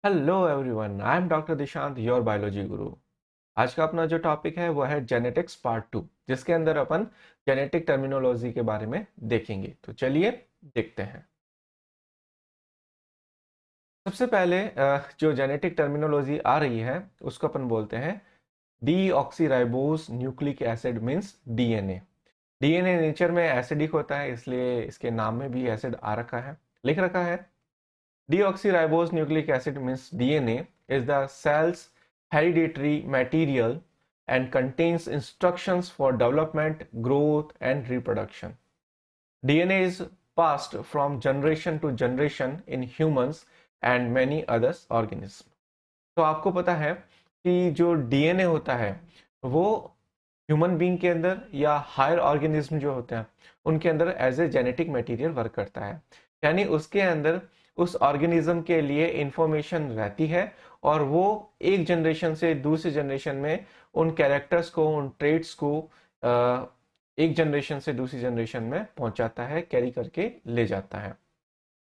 Hello everyone, I am doctor Dishant, your biology गुरु। आज का अपना जो टॉपिक है वो है जेनेटिक्स पार्ट 2, जिसके अंदर अपन जेनेटिक टर्मिनोलॉजी के बारे में देखेंगे। तो चलिए देखते हैं। सबसे पहले जो जेनेटिक टर्मिनोलॉजी आ रही है उसको अपन बोलते हैं deoxyribose nucleic acid, means DNA. DNA nature में एसिडिक होता है, इसलिए इसके नाम में भी एसिड आ रखा है, लिख रखा है। Deoxyribose nucleic acid means DNA is the cell's hereditary material and contains instructions for development, growth, and reproduction. DNA is passed from generation to generation in humans and many other organisms. तो आपको पता है कि जो DNA होता है वो human being के अंदर या हायर ऑर्गेनिज्म जो होते हैं उनके अंदर as a genetic material work करता है। यानी उसके अंदर उस ऑर्गेनिज्म के लिए इंफॉर्मेशन रहती है और वो एक जनरेशन से दूसरी जनरेशन में उन कैरेक्टर्स को, उन ट्रेट्स को एक जनरेशन से दूसरी जनरेशन में पहुंचाता है, कैरी करके ले जाता है।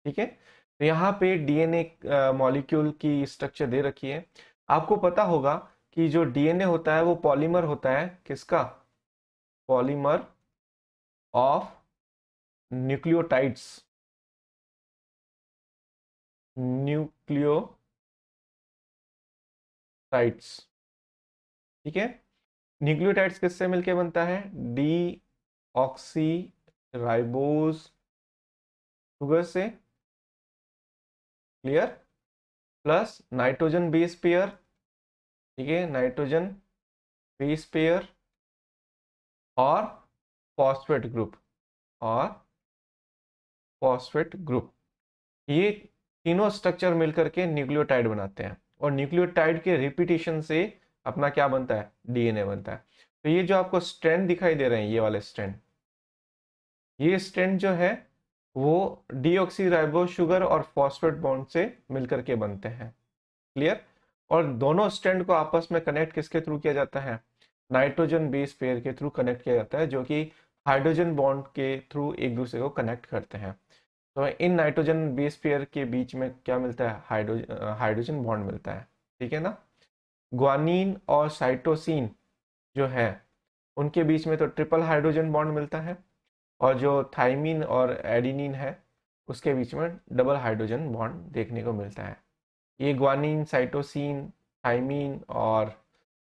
ठीक है, तो यहाँ पे डीएनए मॉलिक्यूल की स्ट्रक्चर दे रखी है। आपको पता होगा कि जो डीएनए होता है वो पॉलीमर होता है, किसका? Polymer of nucleotides. न्यूक्लियोटाइड्स, ठीक है। न्यूक्लियोटाइड्स किससे मिलके बनता है? डी ऑक्सी राइबोज शुगर से, clear, plus nitrogen base pair, ठीक है, नाइट्रोजन बेस पेयर और फॉस्फेट ग्रुप, और फॉस्फेट ग्रुप, ये तीनों स्ट्रक्चर मिलकर के न्यूक्लियोटाइड बनाते हैं। और न्यूक्लियोटाइड के रिपीटेशन से अपना क्या बनता है? डीएनए बनता है। तो ये जो आपको स्ट्रैंड दिखाई दे रहे हैं, ये वाले स्ट्रैंड, ये स्ट्रैंड जो है वो डीऑक्सीराइबोस शुगर और फॉस्फेट बॉन्ड से मिलकर के बनते हैं, क्लियर। और दोनों स्ट्रैंड को आपस में कनेक्ट किसके थ्रू किया जाता है? नाइट्रोजन बेस पेयर के थ्रू कनेक्ट किया जाता है, जो कि हाइड्रोजन बॉन्ड के थ्रू एक दूसरे को कनेक्ट करते हैं। तो इन नाइट्रोजन बेस पेयर के बीच में क्या मिलता है? हाइड्रोजन बॉन्ड मिलता है, ठीक है ना। ग्वानिन और साइटोसिन जो है उनके बीच में तो ट्रिपल हाइड्रोजन बॉन्ड मिलता है, और जो थाइमिन और एडिनिन है उसके बीच में डबल हाइड्रोजन बॉन्ड देखने को मिलता है। ये ग्वानिन, साइटोसिन, थाइमिन और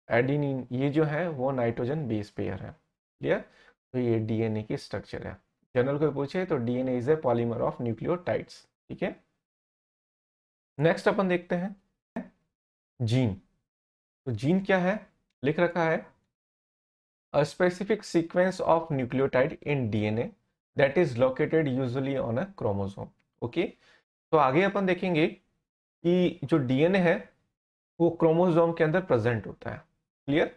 एडिनिन, ये जो है वो नाइट्रोजन बेस पेयर है, क्लियर। तो ये डीएनए की स्ट्रक्चर है। जनरल को पूछे तो DNA is a polymer of nucleotides, ठीक है। नेक्स्ट अपन देखते हैं जीन। तो जीन क्या है? लिख रखा है a specific sequence of nucleotide in DNA that is located usually on a chromosome. Okay, तो आगे अपन देखेंगे कि जो डीएनए है वो क्रोमोसोम के अंदर प्रेजेंट होता है, क्लियर।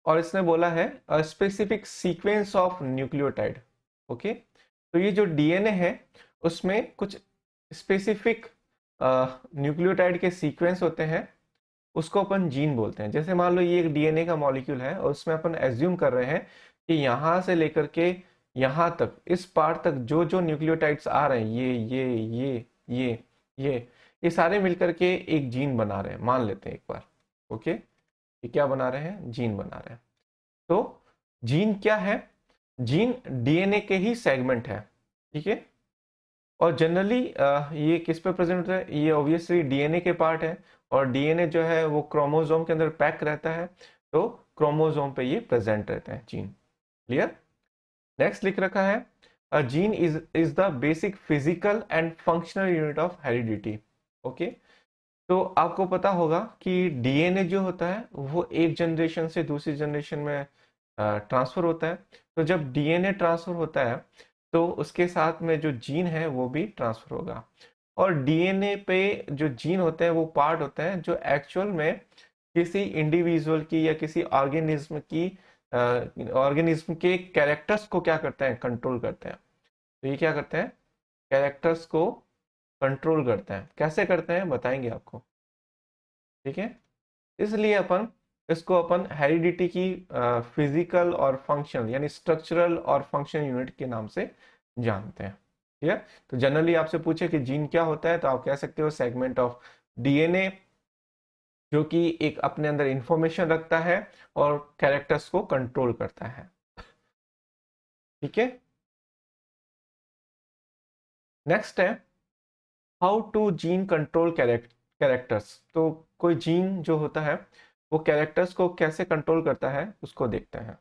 और इसने बोला है a specific sequence of nucleotide. Okay, तो ये जो डीएनए है उसमें कुछ स्पेसिफिक न्यूक्लियोटाइड के सीक्वेंस होते हैं, उसको अपन जीन बोलते हैं। जैसे मान लो ये एक डीएनए का मॉलिक्यूल है और उसमें अपन एज्यूम कर रहे हैं कि यहाँ से लेकर के यहाँ तक, इस पार्ट तक जो जो न्यूक्लियोटाइड्स आ रहे हैं, ये ये ये सारे मिलकर के एक जीन बना रहे हैं, मान लेते हैं एक बार। ओके, ये क्या बना रहे हैं? जीन बना रहे हैं। तो जीन क्या है? जीन डीएनए के ही सेगमेंट है, ठीक है। और जनरली ये किस पे प्रेजेंट होता है? ये ऑब्वियसली डीएनए के पार्ट है, और डीएनए जो है वो क्रोमोसोम के अंदर पैक रहता है, तो क्रोमोसोम पे ये प्रेजेंट रहता है जीन, क्लियर। नेक्स्ट लिख रखा है a gene is the basic physical and functional unit of heredity. Okay, तो आपको पता होगा कि डीएनए जो होता है वो एक जनरेशन से दूसरी जनरेशन में ट्रांसफर होता है। तो जब डीएनए ट्रांसफर होता है तो उसके साथ में जो जीन है वो भी ट्रांसफर होगा। और डीएनए पे जो जीन होते हैं वो पार्ट होते हैं जो एक्चुअल में किसी इंडिविजुअल की या किसी ऑर्गेनिज्म के कैरेक्टर्स को क्या करते हैं? कंट्रोल करते हैं। तो ये क्या करते हैं? कैरेक्टर्स को कंट्रोल करते हैं। कैसे करते हैं बताएंगे आपको, ठीक है। इसलिए अपन इसको अपन हेरिडिटी की फिजिकल और फंक्शनल यानी स्ट्रक्चरल और फंक्शनल यूनिट के नाम से जानते हैं, ठीक है। तो जनरली आपसे पूछे कि जीन क्या होता है तो आप कह सकते हो सेगमेंट ऑफ डीएनए जो कि एक अपने अंदर इंफॉर्मेशन रखता है और कैरेक्टर्स को कंट्रोल करता है। ठीक है, नेक्स्ट है how to gene control characters. तो कोई जीन जो होता है वो कैरेक्टर्स को कैसे कंट्रोल करता है उसको देखते हैं।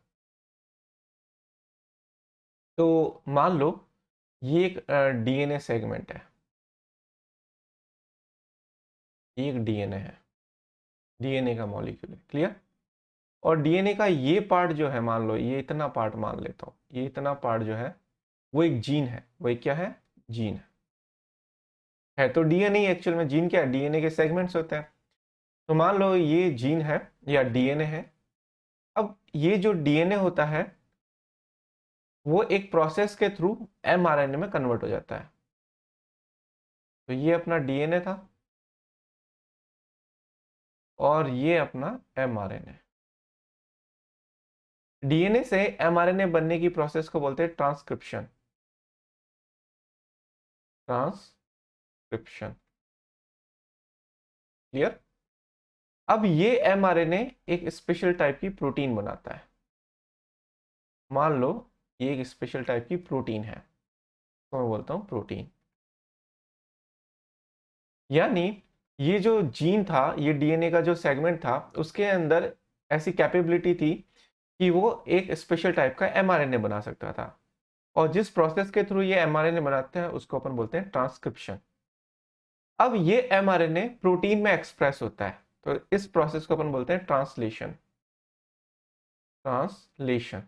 तो मान लो ये एक डीएनए सेगमेंट है, ये एक डीएनए है, डीएनए का मॉलिक्यूल है, क्लियर। और डीएनए का ये पार्ट जो है, मान लो ये इतना पार्ट मान लेता हूँ, ये इतना पार्ट जो है वो एक जीन है। वो एक क्या है? जीन है। तो डीएनए एक्चुअल में जीन क्या है? डीएनए के सेगमेंट्स होते हैं। तो मान लो ये जीन है या डीएनए है। अब ये जो डीएनए होता है वो एक प्रोसेस के थ्रू एमआरएनए में कन्वर्ट हो जाता है। तो ये अपना डीएनए था और ये अपना एमआरएनए। डीएनए से एमआरएनए बनने की प्रोसेस को बोलते हैं ट्रांसक्रिप्शन। Transcription, clear. अब ये एमआरएनए एक स्पेशल टाइप की प्रोटीन बनाता है। मान लो ये एक स्पेशल टाइप की प्रोटीन है, तो मैं बोलता हूं प्रोटीन। यानी ये जो जीन था, ये डीएनए का जो सेगमेंट था, उसके अंदर ऐसी कैपेबिलिटी थी कि वो एक स्पेशल टाइप का एमआरएनए बना सकता था। और जिस प्रोसेस के थ्रू ये एमआरएनए बनाते हैं उसको अपन बोलते हैं ट्रांसक्रिप्शन। अब ये एमआरएनए प्रोटीन में एक्सप्रेस होता है, तो इस प्रोसेस को अपन बोलते हैं ट्रांसलेशन। ट्रांसलेशन।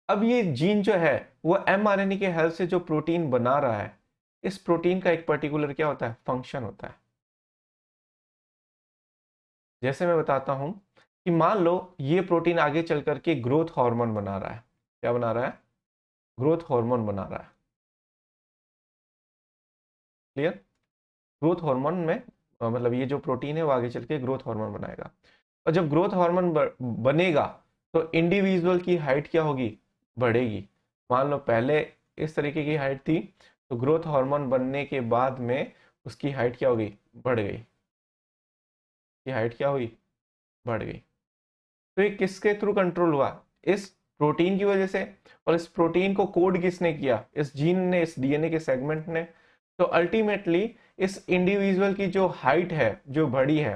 अब ये जीन जो है वो एमआरएनए के हेल्प से जो प्रोटीन बना रहा है, इस प्रोटीन का एक पर्टिकुलर क्या होता है? फंक्शन होता है। जैसे मैं बताता हूं कि मान लो ये प्रोटीन आगे चल करके ग्रोथ हार्मोन बना रहा है। क्या बना रहा है? ग्रोथ हार्मोन बना रहा है, क्लियर। ग्रोथ हार्मोन में मतलब ये जो प्रोटीन है वो आगे चल के ग्रोथ हार्मोन बनाएगा। और जब ग्रोथ हार्मोन बनेगा तो इंडिविजुअल की हाइट क्या होगी? बढ़ेगी। मान लो पहले इस तरीके की हाइट थी, तो ग्रोथ हार्मोन बनने के बाद में उसकी हाइट क्या होगी? बढ़ गई। की हाइट क्या हुई? बढ़ गई। तो ये किसके थ्रू कंट्रोल हुआ? इस प्रोटीन की वजह से। और इस प्रोटीन को कोड किसने किया? इस जीन ने, इस डीएनए के सेगमेंट ने। तो अल्टीमेटली इस इंडिविजुअल की जो हाइट है, जो बढ़ी है,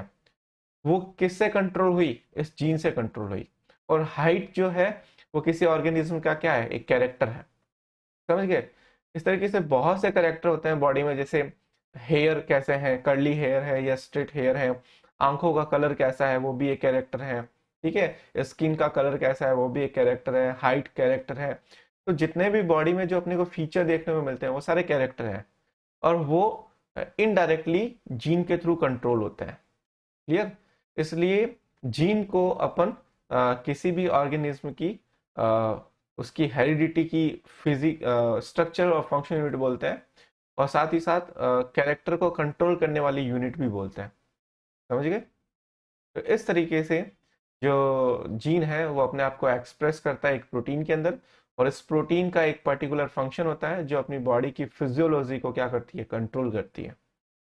वो किससे कंट्रोल हुई? इस जीन से कंट्रोल हुई। और हाइट जो है वो किसी ऑर्गेनिज्म का क्या है? एक कैरेक्टर है। समझ गए? इस तरीके से बहुत से कैरेक्टर होते हैं बॉडी में। जैसे हेयर कैसे हैं, कर्ली हेयर है या स्ट्रेट हेयर है। आंखों का कलर कैसा है, वो भी एक कैरेक्टर है। ठीक है, स्किन का कलर कैसा है, वो भी एक कैरेक्टर है। हाइट कैरेक्टर है। तो जितने भी बॉडी में जो अपने को फीचर देखने को मिलते हैं वो सारे कैरेक्टर हैं। और वो इनडायरेक्टली जीन के थ्रू कंट्रोल होते हैं, क्लियर। इसलिए जीन को अपन किसी भी ऑर्गेनिज्म की उसकी हेरिडिटी की फिजिक स्ट्रक्चर और फंक्शन यूनिट बोलते हैं। और साथ ही साथ कैरेक्टर को कंट्रोल करने वाली यूनिट भी बोलते हैं। समझ गए? तो इस तरीके से जो जीन है वो अपने आप को एक्सप्रेस करता है एक प्रोटीन के अंदर। और इस प्रोटीन का एक पर्टिकुलर फंक्शन होता है जो अपनी बॉडी की फिजियोलॉजी को क्या करती है? कंट्रोल करती है।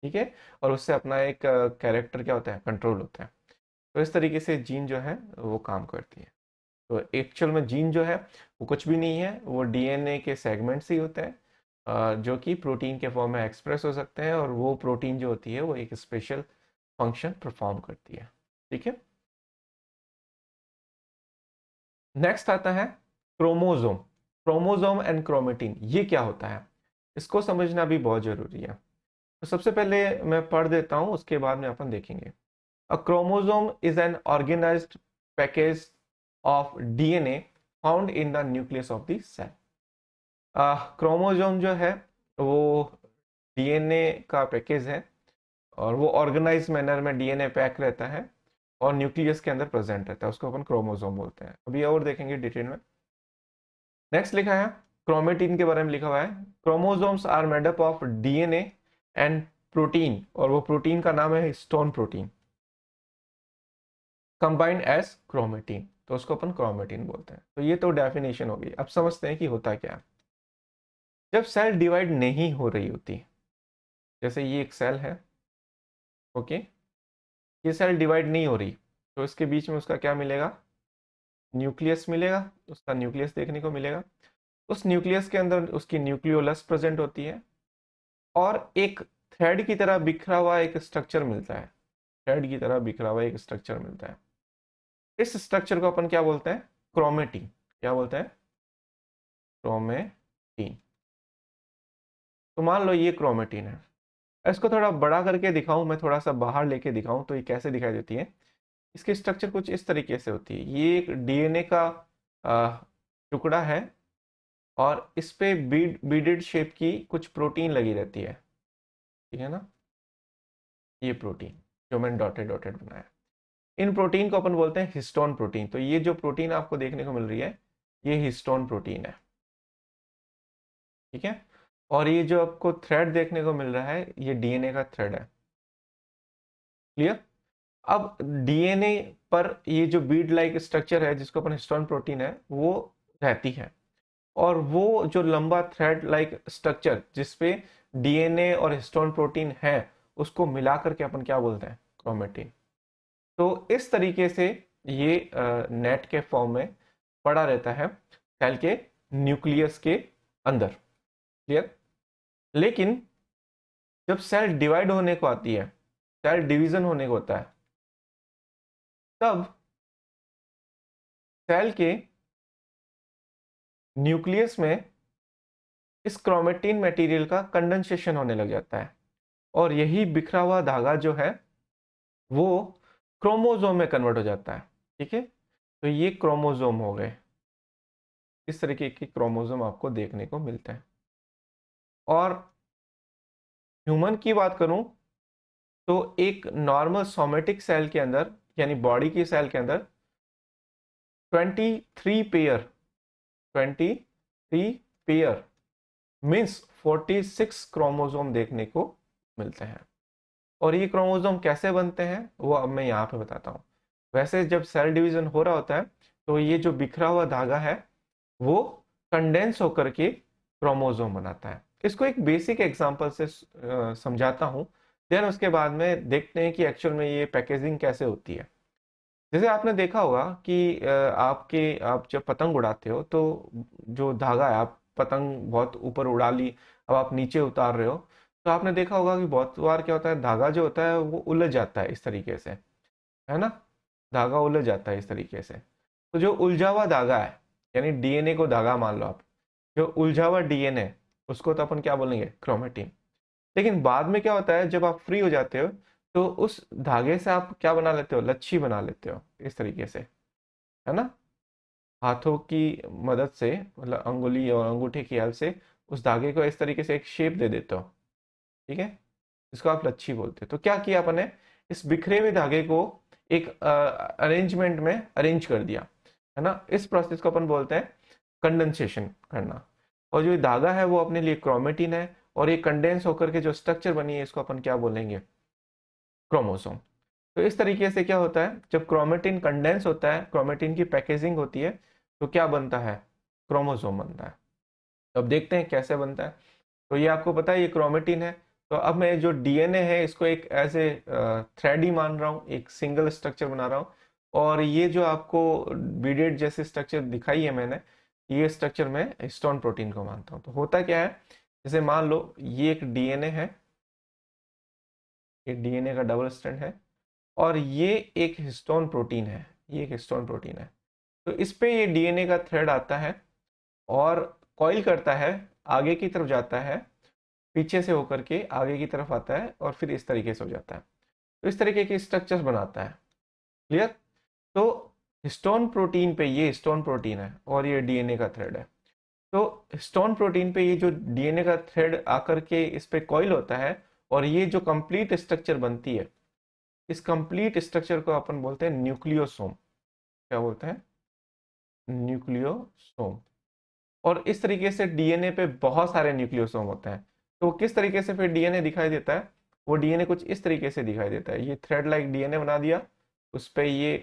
ठीक है। और उससे अपना एक कैरेक्टर क्या होता है? कंट्रोल होता है। तो इस तरीके से जीन जो है वो काम करती है। तो एक्चुअल में जीन जो है वो कुछ भी नहीं है, वो डीएनए के सेगमेंट्स ही होते हैं जो कि प्रोटीन के फॉर्म में एक्सप्रेस हो सकते हैं। और वो प्रोटीन जो होती है वो एक स्पेशल फंक्शन परफॉर्म करती है। ठीक है। नेक्स्ट आता है क्रोमोजोम। क्रोमोजोम एंड क्रोमेटिन, ये क्या होता है? इसको समझना भी बहुत जरूरी है। तो सबसे पहले मैं पढ़ देता हूं, उसके बाद में अपन देखेंगे। A chromosome is an organized package of DNA found in the nucleus of the cell. Chromosome जो है वो डीएनए का पैकेज है और वो ऑर्गेनाइज मैनर में डीएनए पैक रहता है और न्यूक्लियस के अंदर प्रेजेंट रहता है। उसको अपन क्रोमोसोम बोलते हैं। अभी और देखेंगे डिटेल में। नेक्स्ट लिखा है क्रोमेटिन के बारे में लिखा हुआ है। Chromosomes are made up of DNA and protein, और वो प्रोटीन का नाम है histone protein, combined as chromatin. तो उसको अपन क्रोमेटिन बोलते हैं। तो ये तो डेफिनेशन होगी। अब समझते हैं कि होता क्या है। जब सेल डिवाइड नहीं हो रही होती, जैसे ये एक सेल है, ओके, ये सेल डिवाइड नहीं हो रही, तो इसके बीच में उसका क्या मिलेगा, न्यूक्लियस मिलेगा, उसका न्यूक्लियस देखने को मिलेगा। उस न्यूक्लियस के अंदर उसकी न्यूक्लियोलस प्रेजेंट होती है और एक थ्रेड की तरह बिखरा हुआ एक स्ट्रक्चर मिलता है, थ्रेड की तरह बिखरा हुआ एक स्ट्रक्चर मिलता है। इस स्ट्रक्चर को अपन क्या बोलते हैं, क्रोमेटिन। क्या बोलते हैं, क्रोमेटिन। तो मान लो ये क्रोमेटिन है, इसको थोड़ा बड़ा करके दिखाऊं मैं, थोड़ा सा बाहर लेके दिखाऊं तो ये कैसे दिखाई देती है। इसकी स्ट्रक्चर कुछ इस तरीके से होती है, ये एक डीएनए का टुकड़ा है और इस पे बीडेड शेप की कुछ प्रोटीन लगी रहती है, ठीक है ना। ये प्रोटीन जो मैंने डॉटेड डॉटेड बनाया, इन प्रोटीन को अपन बोलते हैं हिस्टोन प्रोटीन। तो ये जो प्रोटीन आपको देखने को मिल रही है ये हिस्टोन प्रोटीन है, ठीक है। और ये जो आपको थ्रेड देखने को मिल रहा है ये डीएनए का थ्रेड है, क्लियर। अब डीएनए पर ये जो बीड लाइक स्ट्रक्चर है जिसको अपन हिस्टोन प्रोटीन है वो रहती है, और वो जो लंबा थ्रेड लाइक स्ट्रक्चर जिसपे डीएनए और हिस्टोन प्रोटीन है उसको मिला करके अपन क्या बोलते हैं, क्रोमेटिन। तो इस तरीके से ये नेट के फॉर्म में पड़ा रहता है सेल के न्यूक्लियस के अंदर, क्लियर। लेकिन जब सेल डिवाइड होने को आती है, सेल डिवीजन होने को होता है, तब सेल के न्यूक्लियस में इस क्रोमेटिन मटेरियल का कंडेंसेशन होने लग जाता है और यही बिखरा हुआ धागा जो है वो क्रोमोसोम में कन्वर्ट हो जाता है, ठीक है। तो ये क्रोमोसोम हो गए, इस तरीके के क्रोमोसोम आपको देखने को मिलते हैं। और ह्यूमन की बात करूं तो एक नॉर्मल सोमेटिक सेल के अंदर यानी बॉडी की सेल के अंदर 23 पेयर 23 पेयर मीन्स 46 क्रोमोसोम देखने को मिलते हैं। और ये क्रोमोसोम कैसे बनते हैं वो अब मैं यहाँ पे बताता हूँ। वैसे जब सेल डिवीजन हो रहा होता है तो ये जो बिखरा हुआ धागा है वो कंडेंस होकर के क्रोमोसोम बनाता है। इसको एक बेसिक एग्जांपल से समझाता हूँ, देन उसके बाद में देखते हैं कि एक्चुअल में ये पैकेजिंग कैसे होती है। जैसे आपने देखा होगा कि आप जब पतंग उड़ाते हो तो जो धागा है, आप पतंग बहुत ऊपर उड़ा ली, अब आप नीचे उतार रहे हो, तो आपने देखा होगा कि बहुत बार क्या होता है, धागा जो होता है वो उलझ जाता है इस तरीके से, है ना। धागा उलझ जाता है इस तरीके से। तो जो उलझा हुआ धागा है यानी डीएनए को धागा मान लो आप, जो उलझा हुआ डीएनए उसको तो अपन क्या बोलेंगे, क्रोमेटिन। लेकिन बाद में क्या होता है, जब आप फ्री हो जाते हो तो उस धागे से आप क्या बना लेते हो, लच्छी बना लेते हो इस तरीके से, है ना। हाथों की मदद से, मतलब अंगुली और अंगूठे की हेल्प से उस धागे को इस तरीके से एक शेप दे देते हो, ठीक है। इसको आप लच्छी बोलते हो। तो क्या किया अपन ने, इस बिखरे हुए धागे को एक अरेंजमेंट में अरेंज कर दिया, है ना। इस प्रोसेस को अपन बोलते हैं कंडेंसेशन करना। और जो धागा है वो अपने लिए क्रोमेटिन है और ये कंडेंस होकर के जो स्ट्रक्चर बनी है इसको अपन क्या बोलेंगे, क्रोमोसोम। तो इस तरीके से क्या होता है, जब क्रोमेटिन कंडेंस होता है, क्रोमेटिन की पैकेजिंग होती है, तो क्या बनता है, क्रोमोसोम बनता है। तो अब देखते हैं कैसे बनता है। तो ये आपको पता है ये क्रोमेटिन है। तो अब मैं जो डीएनए है इसको एक ऐसे थ्रेड ही मान रहा हूँ, एक सिंगल स्ट्रक्चर बना रहा हूँ। और ये जो आपको बीडेड जैसे स्ट्रक्चर दिखाई है मैंने, ये स्ट्रक्चर मैं हिस्टोन प्रोटीन को मानता हूँ। तो होता क्या है, जैसे मान लो ये एक डीएनए है, ये डीएनए का डबल स्ट्रैंड है और ये एक हिस्टोन प्रोटीन है, ये एक हिस्टोन प्रोटीन है। तो इस पे ये डीएनए का थ्रेड आता है और कॉइल करता है, आगे की तरफ जाता है, पीछे से होकर के आगे की तरफ आता है और फिर इस तरीके से हो जाता है। तो इस तरीके के स्ट्रक्चर्स बनाता है, क्लियर। तो हिस्टोन प्रोटीन पे, ये हिस्टोन प्रोटीन है और ये डीएनए का थ्रेड है। तो हिस्टोन प्रोटीन पे ये जो डीएनए का थ्रेड आकर के इस पे कॉइल होता है और ये जो कंप्लीट स्ट्रक्चर बनती है, इस कंप्लीट स्ट्रक्चर को अपन बोलते हैं न्यूक्लियोसोम। क्या बोलते हैं, न्यूक्लियोसोम। और इस तरीके से डीएनए पे बहुत सारे न्यूक्लियोसोम होते हैं। तो किस तरीके से फिर डीएनए दिखाई देता है, वो डीएनए कुछ इस तरीके से दिखाई देता है। ये थ्रेड लाइक डीएनए बना दिया, उस पे ये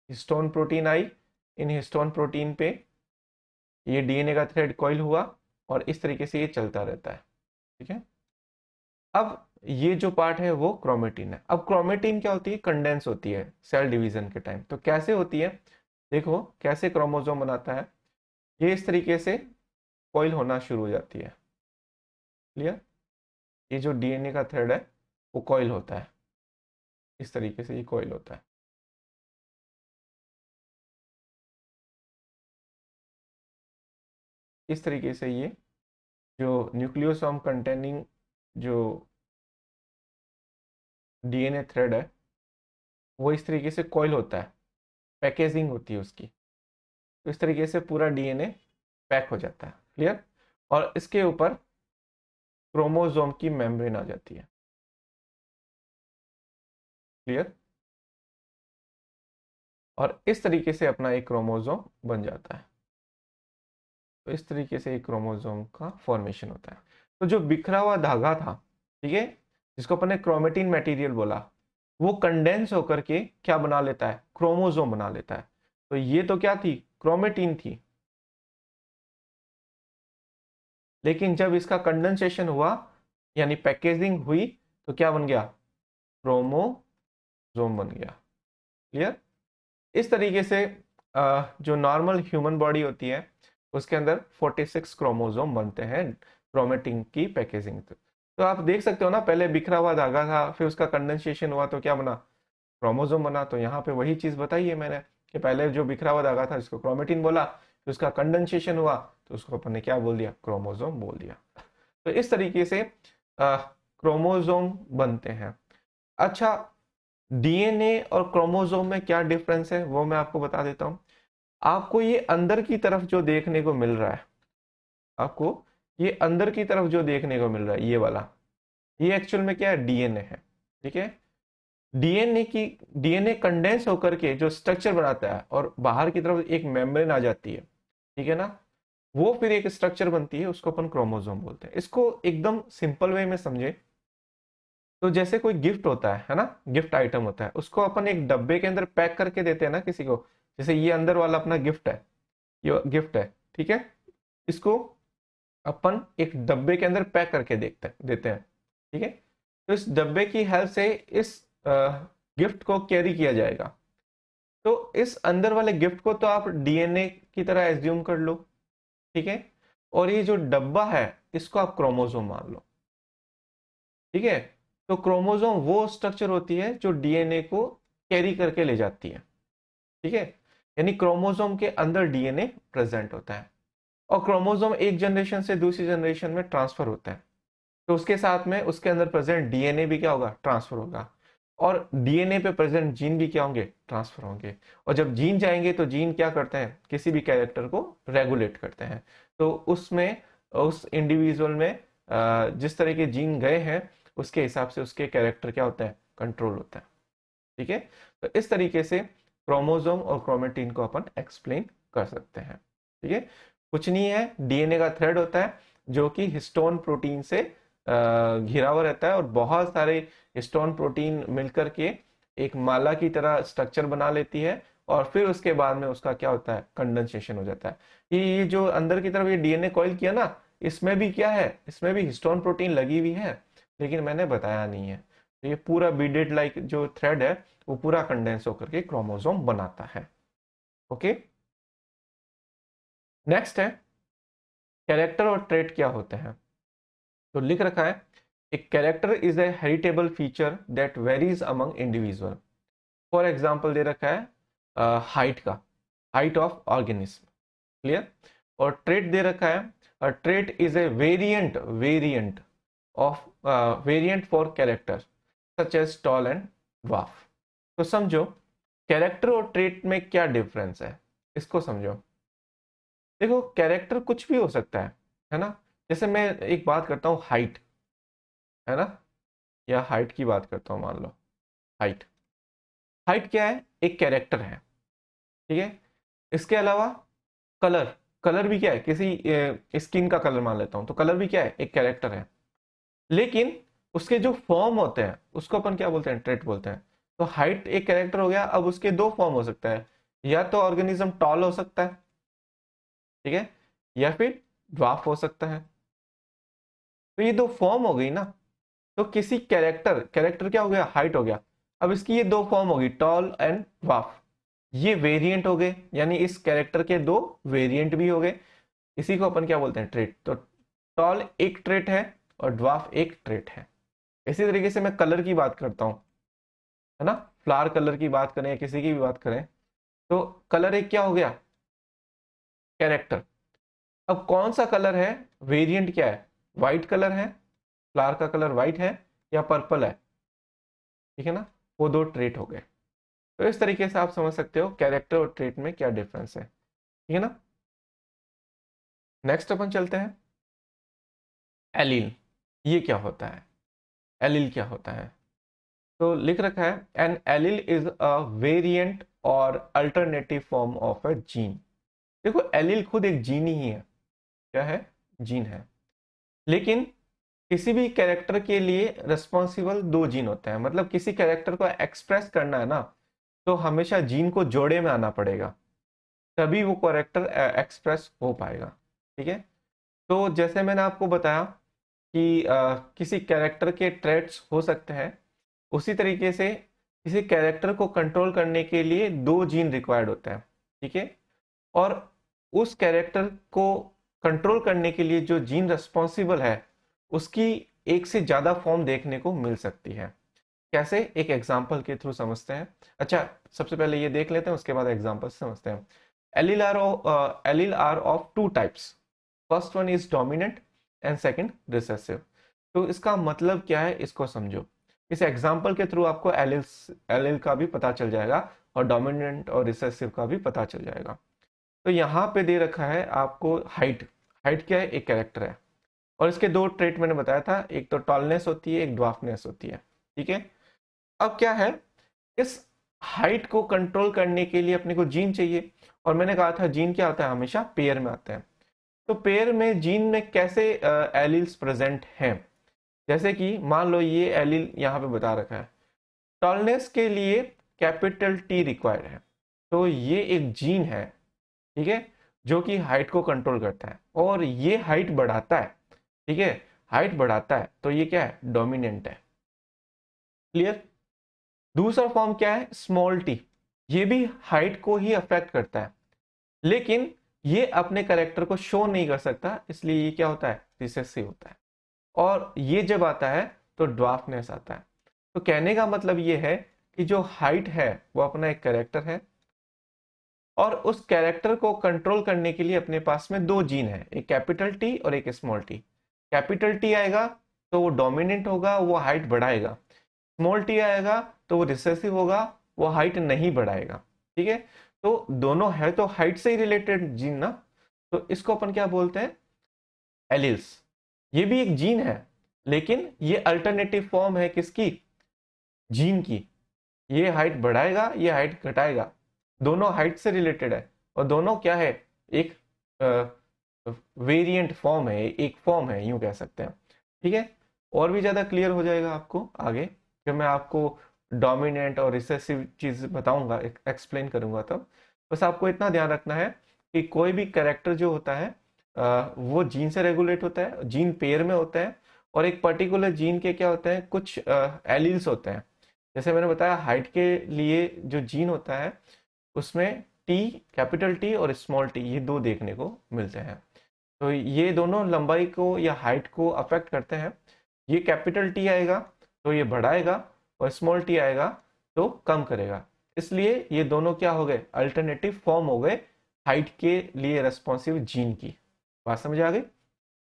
हिस्टोन प्रोटीन आई, इन हिस्टोन प्रोटीन पे ये डीएनए का थ्रेड कॉइल हुआ और इस तरीके से ये चलता रहता है, ठीक है। अब ये जो पार्ट है वो क्रोमेटिन है। अब क्रोमेटिन क्या होती है, कंडेंस होती है सेल डिवीजन के टाइम। तो कैसे होती है, देखो कैसे क्रोमोसोम बनाता है, ये इस तरीके से कॉइल होना शुरू हो जाती है। क्लियर, ये जो डीएनए का थ्रेड है वो कॉइल होता है, इस तरीके से ये कॉइल होता है। इस तरीके से ये जो न्यूक्लियोसोम कंटेनिंग जो डीएनए थ्रेड है वो इस तरीके से कॉइल होता है, पैकेजिंग होती है उसकी। तो इस तरीके से पूरा डीएनए पैक हो जाता है। क्लियर, और इसके ऊपर क्रोमोसोम की मेम्ब्रेन आ जाती है। क्लियर, और इस तरीके से अपना एक क्रोमोसोम बन जाता है। तो इस तरीके से एक क्रोमोसोम का फॉर्मेशन होता है। तो जो बिखरा हुआ धागा था, ठीक है, जिसको अपन ने क्रोमेटिन मटेरियल बोला, वो कंडेंस होकर के क्या बना लेता है, क्रोमोसोम बना लेता है। तो ये तो क्या थी, क्रोमेटिन थी। लेकिन जब इसका कंडेंसेशन हुआ यानी पैकेजिंग हुई तो क्या बन गया, क्रोमोसोम बन गया। क्लियर, इस तरीके से जो नॉर्मल ह्यूमन बॉडी होती है उसके अंदर 46 क्रोमोसोम बनते हैं क्रोमेटिन की पैकेजिंग से। तो आप देख सकते हो ना, पहले बिखरा हुआ धागा था, फिर उसका कंडेंसेशन हुआ तो क्या बना, क्रोमोसोम बना। तो यहाँ पे वही चीज बताई है मैंने कि पहले जो बिखरा हुआ धागा था जिसको क्रोमेटिन बोला, फिर उसका कंडेंसेशन हुआ तो उसको अपन ने क्या बोल दिया, क्रोमोसोम बोल दिया। तो इस तरीके से क्रोमोसोम बनते हैं। अच्छा, डीएनए और क्रोमोसोम में क्या डिफरेंस है वो मैं आपको बता देता हूं। आपको ये अंदर की तरफ जो देखने को मिल रहा है, आपको ये अंदर की तरफ जो देखने को मिल रहा है ये वाला, ये एक्चुअल में क्या है, डीएनए है। ठीक है, डीएनए कंडेंस होकर के जो स्ट्रक्चर बनाता है और बाहर की तरफ एक मेम्ब्रेन आ जाती है, ठीक है ना, वो फिर एक स्ट्रक्चर बनती है, उसको अपन क्रोमोसोम बोलते हैं। इसको एकदम सिंपल वे में समझे तो जैसे कोई गिफ्ट होता है ना, गिफ्ट आइटम होता है, उसको अपन एक डब्बे के अंदर पैक करके देते हैं ना किसी को। जैसे ये अंदर वाला अपना गिफ्ट है, ये गिफ्ट है, ठीक है, इसको अपन एक डब्बे के अंदर पैक करके देते हैं। ठीक है, तो इस डब्बे की हेल्प से इस गिफ्ट को कैरी किया जाएगा। तो इस अंदर वाले गिफ्ट को तो आप डीएनए की तरह एज्यूम कर लो, ठीक है, और ये जो डब्बा है इसको आप क्रोमोसोम मान लो। ठीक है, तो क्रोमोसोम वो स्ट्रक्चर होती है जो डीएनए को कैरी करके ले जाती है। ठीक है, यानी क्रोमोसोम के अंदर डीएनए प्रेजेंट होता है और क्रोमोसोम एक जनरेशन से दूसरी जनरेशन में ट्रांसफर होता है। तो उसके साथ में उसके अंदर प्रेजेंट डीएनए भी क्या होगा, ट्रांसफर होगा, और डीएनए पे प्रेजेंट जीन भी क्या होंगे, ट्रांसफर होंगे। और जब जीन जाएंगे तो जीन क्या करते हैं, किसी भी कैरेक्टर को रेगुलेट करते हैं। तो उसमें उस इंडिविजुअल में जिस तरह के जीन गए हैं उसके हिसाब से उसके कैरेक्टर क्या होता है, कंट्रोल होता है। ठीक है, तो इस तरीके से क्रोमोसोम और क्रोमेटिन को अपन एक्सप्लेन कर सकते हैं। ठीक है, कुछ नहीं है, डीएनए का थ्रेड होता है जो कि हिस्टोन प्रोटीन से घिरा हुआ रहता है और बहुत सारे हिस्टोन प्रोटीन मिलकर के एक माला की तरह स्ट्रक्चर बना लेती है और फिर उसके बाद में उसका क्या होता है, कंडेंसेशन हो जाता है। ये जो अंदर की तरफ ये डीएनए कॉइल किया ना, इसमें भी क्या है, इसमें भी हिस्टोन प्रोटीन लगी हुई है, लेकिन मैंने बताया नहीं है। तो ये पूरा बीडेड लाइक जो थ्रेड है वो पूरा कंडेंस होकर के क्रोमोसोम बनाता है। ओके, नेक्स्ट है कैरेक्टर और ट्रेट क्या होते हैं। तो लिख रखा है, एक character is a heritable feature that varies among individual. For example दे रखा है हाइट का, हाइट ऑफ ऑर्गेनिज्म। क्लियर, और ट्रेट दे रखा है, trait is a variant of variant for character such as tall and dwarf. तो समझो कैरेक्टर और ट्रेट में क्या डिफरेंस है, इसको समझो। देखो कैरेक्टर कुछ भी हो सकता है ना। जैसे मैं एक बात करता हूँ, हाइट है ना, या हाइट की बात करता हूँ, मान लो हाइट। हाइट क्या है, एक कैरेक्टर है। ठीक है, इसके अलावा कलर, कलर भी क्या है, किसी स्किन का कलर मान लेता हूं, तो कलर भी क्या है, एक कैरेक्टर है। लेकिन उसके जो फॉर्म होते हैं उसको अपन क्या बोलते हैं, ट्रेट बोलते हैं। तो हाइट एक कैरेक्टर हो गया, अब उसके दो फॉर्म हो सकता है, या तो ऑर्गेनिज्म टॉल हो सकता है, ठीक है, या फिर ड्वार्फ हो सकता है। तो ये दो फॉर्म हो गई ना, तो किसी कैरेक्टर कैरेक्टर क्या हो गया, हाइट हो गया। अब इसकी ये दो फॉर्म होगी, टॉल एंड ड्वार्फ। ये वेरिएंट हो गए, यानी इस कैरेक्टर के दो वेरिएंट भी हो गए। इसी को अपन क्या बोलते हैं, ट्रेट। तो टॉल एक ट्रेट है और ड्वार्फ एक ट्रेट है। इसी तरीके से मैं कलर की बात करता हूं, है ना, फ्लावर कलर की बात करें या किसी की भी बात करें, तो कलर एक क्या हो गया, कैरेक्टर। अब कौन सा कलर है, वेरिएंट क्या है, व्हाइट कलर है, फ्लावर का कलर व्हाइट है या पर्पल है, ठीक है ना, वो दो ट्रेट हो गए। तो इस तरीके से आप समझ सकते हो कैरेक्टर और ट्रेट में क्या डिफरेंस है, ठीक है ना। नेक्स्ट अपन चलते हैं, एलील। ये क्या होता है, एलील क्या होता है। तो लिख रखा है, an allele is a variant or alternative form of a gene. देखो एलील खुद एक जीन ही है, क्या है, जीन है। लेकिन किसी भी कैरेक्टर के लिए रिस्पॉन्सिबल दो जीन होते हैं, मतलब किसी कैरेक्टर को एक्सप्रेस करना है ना, तो हमेशा जीन को जोड़े में आना पड़ेगा, तभी वो कैरेक्टर एक्सप्रेस हो पाएगा, ठीक है। तो जैसे मैंने आपको बताया कि किसी कैरेक्टर के ट्रेट्स हो सकते हैं, उसी तरीके से किसी कैरेक्टर को कंट्रोल करने के लिए दो जीन रिक्वायर्ड होते हैं, ठीक है। और उस कैरेक्टर को कंट्रोल करने के लिए जो जीन रिस्पॉन्सिबल है, उसकी एक से ज्यादा फॉर्म देखने को मिल सकती है। कैसे, एक एग्जांपल के थ्रू समझते हैं। अच्छा, सबसे पहले ये देख लेते हैं, उसके बाद एग्जांपल समझते हैं। Allele are of two types, first one is dominant and second recessive. तो इसका मतलब क्या है, इसको समझो। इस एग्जांपल के थ्रू आपको एलील का भी पता चल जाएगा और डोमिनेंट और रिसेसिव का भी पता चल जाएगा। तो यहाँ पे दे रखा है आपको हाइट। हाइट क्या है, एक कैरेक्टर है, और इसके दो ट्रेट मैंने बताया था, एक तो टॉलनेस होती है, एक ड्वार्फनेस होती है, ठीक है। अब क्या है, इस हाइट को कंट्रोल करने के लिए अपने को जीन चाहिए, और मैंने कहा था जीन क्या होता है, हमेशा पेयर में आता है। तो पेयर में जीन में कैसे एलील्स प्रेजेंट हैं, जैसे कि मान लो ये एलील यहाँ पे बता रखा है, टॉलनेस के लिए कैपिटल टी रिक्वायर्ड है। तो ये एक जीन है, ठीक है, जो कि हाइट को कंट्रोल करता है, और ये हाइट बढ़ाता है, ठीक है, हाइट बढ़ाता है, तो ये क्या है, डोमिनेंट है। क्लियर। दूसरा फॉर्म क्या है, स्मॉल टी। ये भी हाइट को ही अफेक्ट करता है, लेकिन ये अपने करेक्टर को शो नहीं कर सकता, इसलिए ये क्या होता है, रिसेसिव होता है। और ये जब आता है तो ड्वार्फनेस आता है। तो कहने का मतलब ये है कि जो हाइट है वो अपना एक कैरेक्टर है, और उस कैरेक्टर को कंट्रोल करने के लिए अपने पास में दो जीन है, एक कैपिटल टी और एक स्मॉल टी। कैपिटल टी आएगा तो वो डोमिनेंट होगा, वो हाइट बढ़ाएगा। स्मॉल टी आएगा तो वो रिसेसिव होगा, वो हाइट नहीं बढ़ाएगा, ठीक है। तो दोनों है तो हाइट से ही रिलेटेड जीन ना, तो इसको अपन क्या बोलते हैं, एलिल्स। ये भी एक जीन है, लेकिन ये अल्टरनेटिव फॉर्म है किसकी, जीन की। ये हाइट बढ़ाएगा, ये हाइट घटाएगा, दोनों हाइट से रिलेटेड है, और दोनों क्या है, एक वेरिएंट फॉर्म है, एक फॉर्म है, यूं कह सकते हैं, ठीक है। और भी ज्यादा क्लियर हो जाएगा आपको आगे, जब मैं आपको डोमिनेंट और रिसेसिव चीज बताऊंगा, एक्सप्लेन करूंगा तब। बस आपको इतना ध्यान रखना है कि कोई भी कैरेक्टर जो होता है वो जीन से रेगुलेट होता है, जीन पेयर में होता है, और एक पर्टिकुलर जीन के क्या होते हैं, कुछ एलील्स होते हैं। जैसे मैंने बताया हाइट के लिए जो जीन होता है, उसमें टी, कैपिटल टी और स्मॉल टी, ये दो देखने को मिलते हैं। तो ये दोनों लंबाई को या हाइट को अफेक्ट करते हैं। ये कैपिटल टी आएगा तो ये बढ़ाएगा, और स्मॉल टी आएगा तो कम करेगा। इसलिए ये दोनों क्या हो गए, अल्टरनेटिव फॉर्म हो गए हाइट के लिए रेस्पॉन्सिव जीन की। बात समझ आ गई।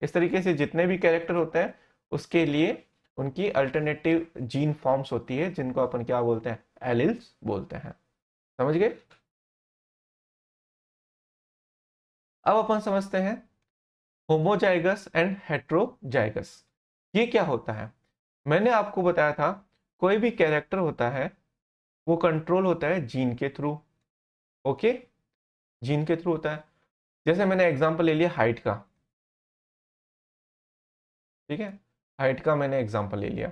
इस तरीके से जितने भी कैरेक्टर होते हैं उसके लिए उनकी अल्टरनेटिव जीन फॉर्म्स होती है, जिनको अपन क्या बोलते हैं, एलिल्स बोलते हैं। समझ गए। अब अपन समझते हैं होमोजाइगस एंड हेट्रोजाइगस। ये क्या होता है, मैंने आपको बताया था कोई भी कैरेक्टर होता है वो कंट्रोल होता है जीन के थ्रू। ओके, जीन के थ्रू होता है। जैसे मैंने एग्जांपल ले लिया हाइट का, ठीक है, हाइट का मैंने एग्जांपल ले लिया।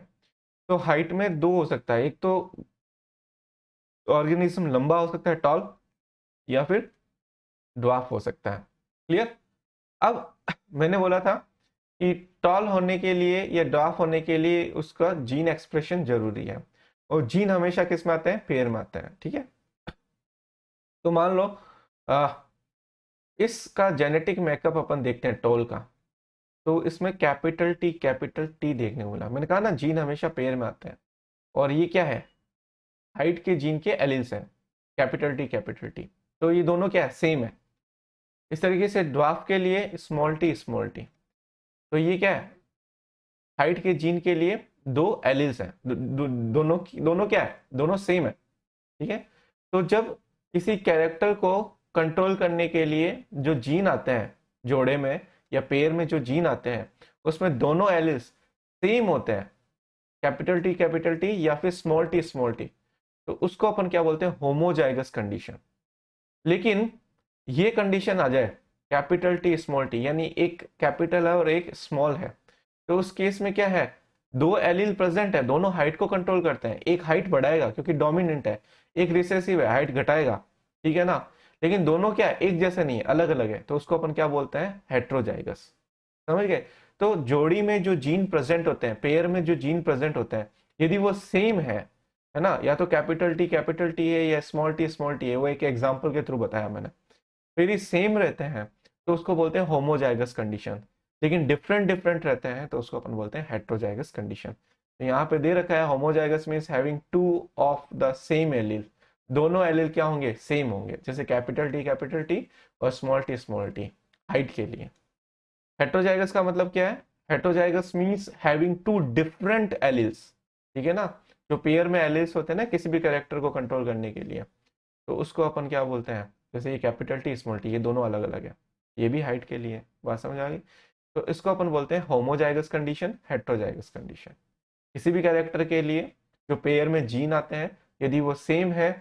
तो हाइट में दो हो सकता है, एक तो ऑर्गेनिज्म लंबा हो सकता है, टॉल, या फिर ड्वार्फ हो सकता है। क्लियर। अब मैंने बोला था कि टॉल होने के लिए या ड्वार्फ होने के लिए उसका जीन एक्सप्रेशन जरूरी है, और जीन हमेशा किस में आते हैं, पेयर में आते हैं, ठीक है। तो मान लो इसका जेनेटिक मेकअप अपन देखते हैं टॉल का, तो इसमें कैपिटल टी देखने को मिला। मैंने कहा ना जीन हमेशा पेयर में आते हैं, और ये क्या है, हाइट के जीन के एलील्स हैं, कैपिटल टी। तो ये दोनों क्या है, सेम है। इस तरीके से ड्वार्फ के लिए स्मॉल टी, तो ये क्या है, हाइट के जीन के लिए दो एलील्स हैं, दोनों क्या है, दोनों सेम है, ठीक है। तो जब किसी कैरेक्टर को कंट्रोल करने के लिए जो जीन आते हैं जोड़े में या पेयर में, जो जीन आते हैं उसमें दोनों एलील्स सेम होते हैं, कैपिटल टी या फिर स्मॉल टी, तो उसको अपन क्या बोलते हैं, होमोजाइगस कंडीशन। लेकिन ये कंडीशन आ जाए कैपिटल टी, यानी एक कैपिटल है और एक स्मॉल है, तो उस केस में क्या है, दो एलील प्रेजेंट है, दोनों हाइट को कंट्रोल करते हैं, एक हाइट बढ़ाएगा क्योंकि डोमिनेंट है, एक रिसेसिव है, हाइट घटाएगा, ठीक है ना। लेकिन दोनों क्या है, एक जैसे नहीं है, अलग अलग है, तो उसको अपन क्या बोलते हैं, हेट्रोजाइगस। समझ गए। तो जोड़ी में जो जीन प्रेजेंट होते हैं, पेयर में जो जीन प्रेजेंट होते हैं, यदि वो सेम है ना, या तो कैपिटल टी है या स्मॉल टी है, वो एक एग्जाम्पल के थ्रू बताया मैंने, तो यदि सेम रहते हैं तो उसको बोलते हैं होमोजाइगस कंडीशन। लेकिन डिफरेंट रहते हैं तो उसको अपन बोलते हैं हेट्रोजाइगस कंडीशन। तो यहाँ पे दे रखा है homozygous means having two of the same allele, दोनों एलील क्या होंगे, सेम होंगे, जैसे कैपिटल टी और स्मॉल टी हाइट के लिए। हेट्रोजाइगस का मतलब क्या है, heterozygous means having two different alleles, ठीक है ना। जो पेयर में एलील्स होते हैं ना किसी भी कैरेक्टर को कंट्रोल करने के लिए, तो उसको अपन क्या बोलते हैं, जैसे ये कैपिटल टी स्मॉल टी, ये दोनों अलग अलग है, ये भी हाइट के लिए, बात समझ आ गई। तो इसको अपन बोलते हैं होमोजाइगस कंडीशन, हेट्रोजाइगस कंडीशन। किसी भी कैरेक्टर के लिए जो पेयर में जीन आते हैं यदि वो सेम है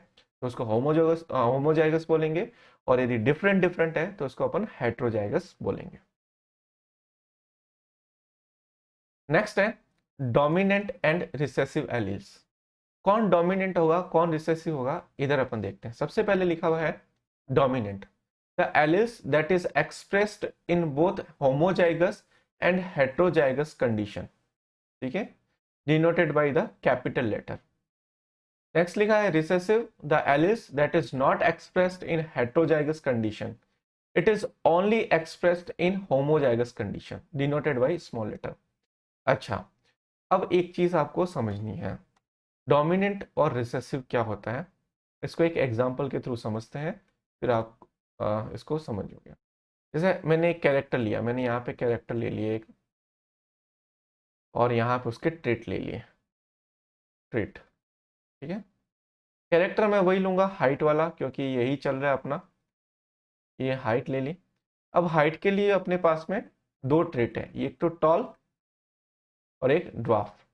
तो उसको होमोजाइगस बोलेंगे, और यदि डिफरेंट है तो उसको अपन हेट्रोजाइगस बोलेंगे। नेक्स्ट है डोमिनेंट एंड रिसेसिव एलील्स। कौन डोमिनेंट होगा, कौन रिसेसिव होगा, इधर अपन देखते हैं। सबसे पहले लिखा हुआ है dominant, the alleles that is expressed in both homozygous and heterozygous condition, ठीक है, denoted by the capital letter. Next लिखा है recessive, the alleles that is not expressed in heterozygous condition, it is only expressed in homozygous condition, denoted by small letter. अच्छा, अब एक चीज आपको समझनी है, डोमिनेंट और रिसेसिव क्या होता है, इसको एक एग्जांपल के थ्रू समझते हैं, फिर आप इसको समझोगे। जैसे मैंने एक कैरेक्टर लिया, मैंने यहाँ पे कैरेक्टर ले लिया एक, और यहाँ पे उसके ट्रेट ले लिए, ट्रेट, ठीक है। कैरेक्टर मैं वही लूंगा हाइट वाला, क्योंकि यही चल रहा है अपना, ये हाइट ले ली। अब हाइट के लिए अपने पास में दो ट्रेट है, एक तो टॉल और एक ड्वार्फ,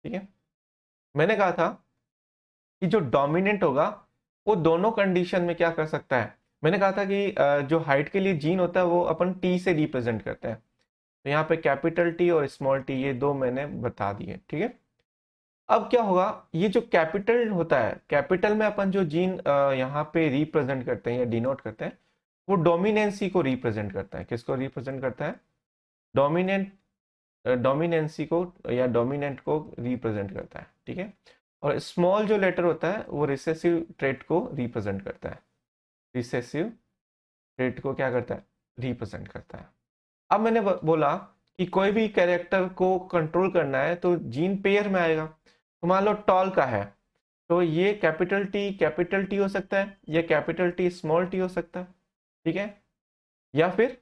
ठीक है। मैंने कहा था कि जो डोमिनेंट होगा वो दोनों कंडीशन में क्या कर सकता है, मैंने कहा था कि जो हाइट के लिए जीन होता है वो अपन टी से रिप्रेजेंट करते हैं, तो यहाँ पे कैपिटल टी और स्मॉल टी ये दो मैंने बता दिए, ठीक है। अब क्या होगा, ये जो कैपिटल होता है, कैपिटल में अपन जो जीन यहाँ पे रिप्रेजेंट करते हैं या डिनोट करते हैं, वो डोमिनेंसी को रिप्रेजेंट करता है। किसको रिप्रेजेंट करता है, डोमिनेंट, डोमिनेंसी को या डोमिनेंट को रिप्रेजेंट करता है, ठीक है। और स्मॉल जो लेटर होता है वो रिसेसिव ट्रेट को रिप्रेजेंट करता है, रिसेसिव ट्रेट को क्या करता है, रिप्रेजेंट करता है। अब मैंने बोला कि कोई भी कैरेक्टर को कंट्रोल करना है तो जीन पेयर में आएगा, तो मान लो टॉल का है, तो ये कैपिटल टी हो सकता है, या कैपिटल टी स्मॉल टी हो सकता है, ठीक है, या फिर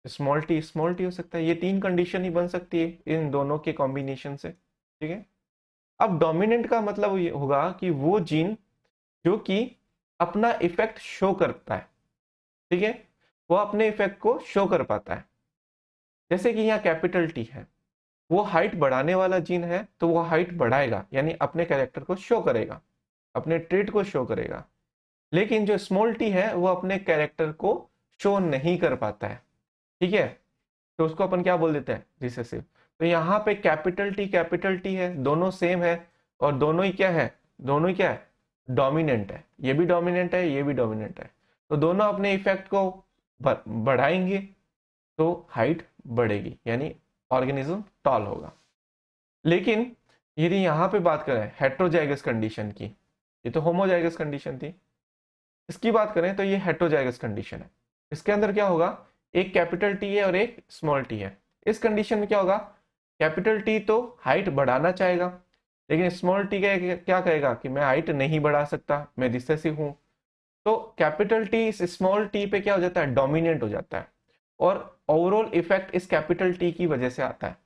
स्मॉल टी हो सकता है। ये तीन कंडीशन ही बन सकती है इन दोनों के कॉम्बिनेशन से, ठीक है। अब डोमिनेंट का मतलब ये होगा कि वो जीन जो कि अपना इफेक्ट शो करता है, ठीक है, वो अपने इफेक्ट को शो कर पाता है। जैसे कि यहाँ कैपिटल टी है, वो हाइट बढ़ाने वाला जीन है, तो वो हाइट बढ़ाएगा, यानी अपने कैरेक्टर को शो करेगा, अपने ट्रेट को शो करेगा। लेकिन जो स्मॉल टी है वो अपने कैरेक्टर को शो नहीं कर पाता है, ठीक है, तो उसको अपन क्या बोल देते हैं, रिसेसिव। तो यहाँ पे कैपिटल टी है, दोनों सेम है, और दोनों ही क्या है, दोनों ही क्या है, डोमिनेंट है, ये भी डोमिनेंट है, ये भी डोमिनेंट है, तो दोनों अपने इफेक्ट को बढ़ाएंगे, तो हाइट बढ़ेगी, यानी ऑर्गेनिज्म टॉल होगा। लेकिन यदि यहाँ पे बात करें हेट्रोजाइगस कंडीशन की, ये तो होमोजाइगस कंडीशन थी, इसकी बात करें तो ये हेट्रोजाइगस कंडीशन है। इसके अंदर क्या होगा, एक कैपिटल टी है और एक स्मॉल टी है। इस कंडीशन में क्या होगा, कैपिटल टी तो हाइट बढ़ाना चाहेगा, लेकिन स्मॉल टी क्या कहेगा कि मैं हाइट नहीं बढ़ा सकता, मैं रिसेसिव हूं। तो कैपिटल टी इस स्मॉल टी पे क्या हो जाता है, डोमिनेंट हो जाता है, और ओवरऑल इफेक्ट इस कैपिटल टी की वजह से आता है।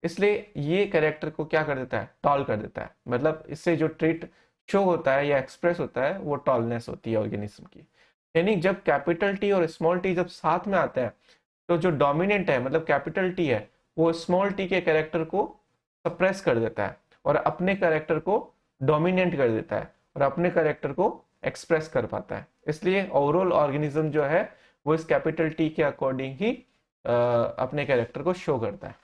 इसलिए ये कैरेक्टर को क्या कर देता है, टॉल कर देता है। मतलब इससे जो ट्रेट शो होता है या एक्सप्रेस होता है वो टॉलनेस होती है ऑर्गेनिज्म की। यानी जब कैपिटल टी और स्मॉल टी जब साथ में आते हैं, तो जो डोमिनेंट है मतलब कैपिटल टी है, वो स्मॉल टी के कैरेक्टर को सप्रेस कर देता है और अपने कैरेक्टर को डोमिनेंट कर देता है और अपने कैरेक्टर को एक्सप्रेस कर पाता है। इसलिए ओवरऑल ऑर्गेनिज्म जो है वो इस कैपिटल टी के अकॉर्डिंग ही अपने कैरेक्टर को शो करता है।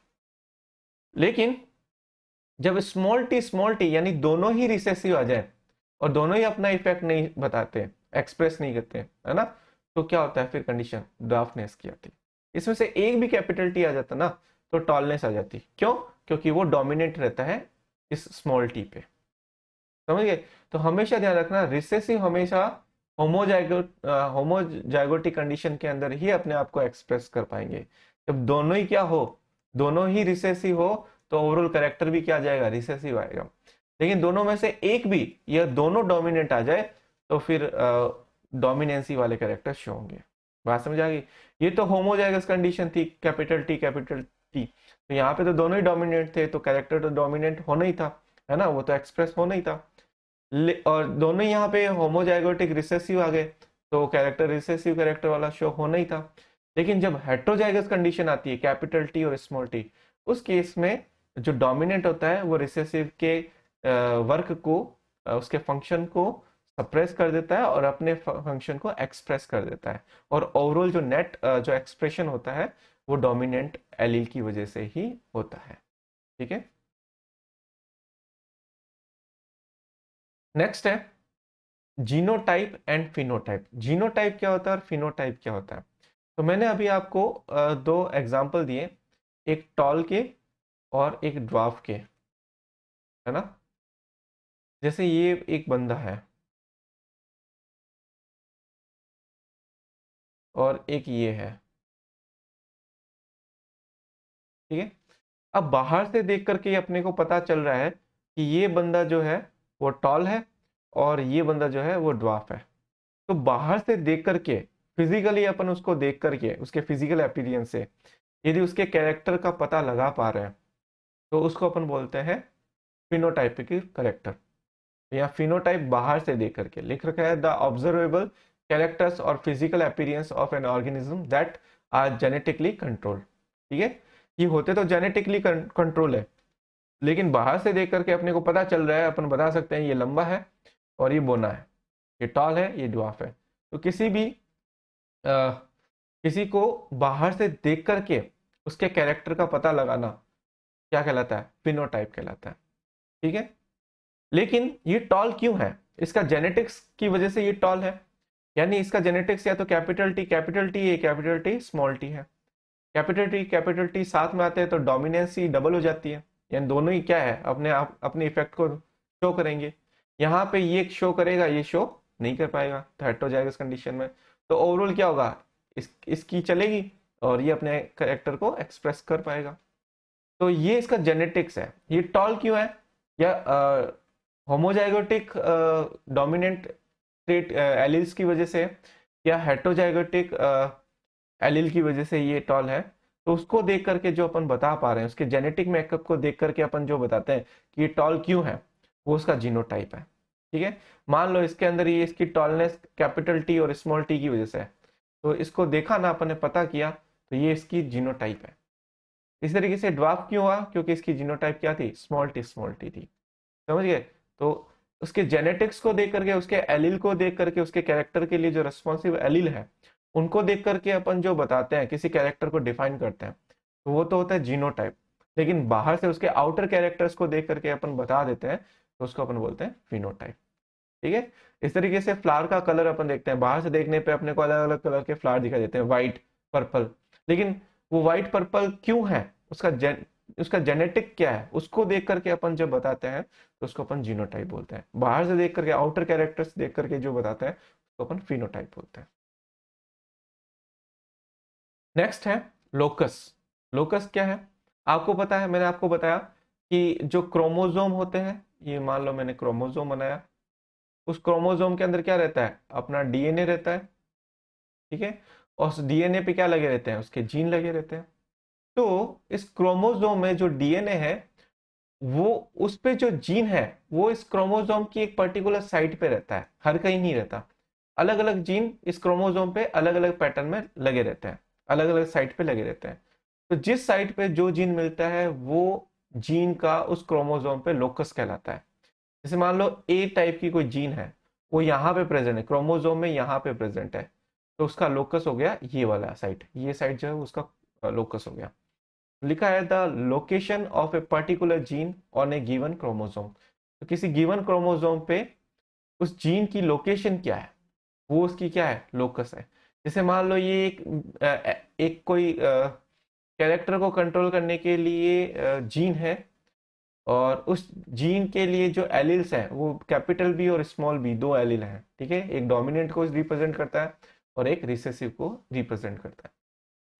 लेकिन जब स्मॉल टी यानी दोनों ही रिसेसिव आ जाए और दोनों ही अपना इफेक्ट नहीं बताते, एक्सप्रेस नहीं करते, है ना, तो क्या होता है फिर कंडीशन ड्राफ्टनेस की आती है। इसमें से एक भी कैपिटल टी आ जाता ना तो टॉलनेस आ जाती। क्यों, क्योंकि वो डोमिनेट रहता है इस स्मॉल टी पे। समझ गए। तो हमेशा ध्यान रखना, रिसेसिव हमेशा होमोजाइगोटिक कंडीशन के अंदर ही अपने आप को एक्सप्रेस कर पाएंगे। जब दोनों ही क्या हो, दोनों ही रिसेसिव हो, तो ओवरऑल करेक्टर भी क्या जाएगा, रिसेसिव आएगा। लेकिन दोनों में से एक भी या दोनों डोमिनेंट आ जाए तो फिर डोमिनेंसी वाले करेक्टर शो होंगे। बात समझ आ गई। ये तो होमोजाइगस कंडीशन थी, कैपिटल टी। तो यहाँ पे तो दोनों ही डोमिनेंट थे, तो कैरेक्टर तो डोमिनेंट होना ही था, है ना, वो तो एक्सप्रेस होना ही था। और दोनों यहाँ पे होमोजाइगोटिक रिसेसिव आ गए, तो कैरेक्टर रिसेसिव कैरेक्टर वाला शो होना ही था। लेकिन जब हेट्रोजाइगस कंडीशन आती है कैपिटल टी और स्मॉल टी, उस केस में जो डोमिनेंट होता है वो रिसेसिव के वर्क को, उसके फंक्शन को सप्रेस कर देता है और अपने फंक्शन को एक्सप्रेस कर देता है। और ओवरऑल जो नेट जो एक्सप्रेशन होता है वो डोमिनेंट एलील की वजह से ही होता है। ठीक है। नेक्स्ट है जीनोटाइप एंड फिनोटाइप। जीनोटाइप क्या होता है और फिनोटाइप क्या होता है। तो मैंने अभी आपको दो एग्जाम्पल दिए, एक टॉल के और एक ड्वार्फ के, है ना। जैसे ये एक बंदा है और एक ये है, ठीक है। अब बाहर से देख करके अपने को पता चल रहा है कि ये बंदा जो है वो टॉल है और ये बंदा जो है वो ड्वार्फ है। तो बाहर से देख करके, फिजिकली अपन उसको देख करके, उसके फिजिकल अपीयरेंस से यदि उसके कैरेक्टर का पता लगा पा रहे हैं, तो उसको अपन बोलते हैं फिनोटाइपिक कैरेक्टर। या फिनोटाइप बाहर से देख करके लिख रखा है, द ऑब्जर्वेबल कैरेक्टर्स और physical appearance of an organism that are genetically control. ठीक है, ये होते तो जेनेटिकली कंट्रोल है, लेकिन बाहर से देख करके अपने को पता चल रहा है, अपन बता सकते हैं ये लंबा है और ये बोना है, ये टॉल है, ये ड्वार्फ है। तो किसी को बाहर से देख करके उसके कैरेक्टर का पता लगाना क्या कहलाता है, फिनोटाइप कहलाता है। ठीक है। लेकिन ये टॉल क्यों है, इसका जेनेटिक्स की वजह से ये टॉल है। यानी इसका जेनेटिक्स या तो कैपिटल टी है, कैपिटल टी स्मॉल टी है। कैपिटल टी साथ में आते हैं तो डोमिनेंसी डबल हो जाती है, यानी दोनों ही क्या है, अपने आप अपने इफेक्ट को शो करेंगे। यहाँ पे ये शो करेगा, ये शो नहीं कर पाएगा हेटेरोजाइगस कंडीशन में। तो ओवरऑल क्या होगा, इसकी चलेगी और ये अपने कैरेक्टर को एक्सप्रेस कर पाएगा। तो ये इसका जेनेटिक्स है। ये टॉल क्यों है, या होमोजाइगोटिक डोमिनेंट ट्रेट एलील्स की वजह से या हेटेरोजाइगोटिक एलील की वजह से ये टॉल है। तो उसको देख करके जो अपन बता पा रहे हैं, उसके जेनेटिक मेकअप को देख करके अपन जो बताते हैं कि ये टॉल क्यों है, वो उसका जीनोटाइप है। ठीक है। मान लो इसके अंदर ये इसकी टॉलनेस कैपिटल टी और स्मॉल टी की वजह से है, तो इसको देखा ना अपन ने, पता किया, तो ये इसकी जीनोटाइप है। इस तरीके से ड्वार्फ क्यों हुआ, क्योंकि इसकी जीनोटाइप क्या थी, स्मॉल टी थी। समझ गए। तो उसके जेनेटिक्स को देख करके, उसके एलील को देख करके, उसके कैरेक्टर के लिए जो रेस्पॉन्सिव एलील है उनको देख करके अपन जो बताते हैं, किसी कैरेक्टर को डिफाइन करते हैं, तो वो तो होता है जीनोटाइप। लेकिन बाहर से उसके आउटर कैरेक्टर्स को देख करके अपन बता देते हैं, तो उसको अपन बोलते हैं फिनोटाइप। ठीक है। इस तरीके से फ्लावर का कलर अपन देखते हैं, बाहर से देखने पे अपने को अलग अलग कलर के फ्लावर दिखाई देते हैं, व्हाइट, पर्पल। लेकिन वो व्हाइट पर्पल क्यों है, उसका जेनेटिक क्या है, उसको देख करके अपन जब बताते हैं तो उसको अपन जीनोटाइप बोलते हैं। बाहर से देख करके, आउटर कैरेक्टर्स देख करके जो बताते हैं उसको अपन फिनोटाइप बोलते हैं। नेक्स्ट है लोकस। लोकस क्या है, आपको पता है, मैंने आपको बताया कि जो क्रोमोजोम होते हैं, ये मान लो मैंने क्रोमोजोम बनाया, उस क्रोमोजोम के अंदर क्या रहता है, अपना डीएनए रहता है, ठीक है, और उस डीएनए पे क्या लगे रहते हैं, उसके जीन लगे रहते हैं। तो इस क्रोमोजोम में जो डीएनए है, वो उस पे जो जीन है वो इस क्रोमोजोम की एक पर्टिकुलर साइट पे रहता है, हर कहीं नहीं रहता। अलग अलग जीन इस क्रोमोजोम पे अलग अलग पैटर्न में लगे रहते हैं, अलग अलग साइट पे लगे रहते हैं। तो जिस साइट पे जो जीन मिलता है वो जीन का उस क्रोमोजोम पे लोकस कहलाता है। जैसे मान लो ए टाइप की कोई जीन है, वो यहाँ पे प्रेजेंट है, क्रोमोजोम में यहाँ पे प्रेजेंट है, तो उसका लोकस हो गया ये वाला साइट, ये साइट जो है उसका लोकस हो गया। लिखा है the location of a particular gene on A given chromosome. तो किसी गिवन क्रोमोसोम पे उस जीन की लोकेशन क्या है, वो उसकी क्या है, लोकस है। जैसे मान लो ये एक कोई कैरेक्टर को कंट्रोल करने के लिए जीन है, और उस जीन के लिए जो एलिल्स हैं वो कैपिटल बी और स्मॉल बी, दो एलिल हैं, ठीक है, एक डोमिनेंट को रिप्रेजेंट करता है और एक रिसेसिव को रिप्रेजेंट करता है।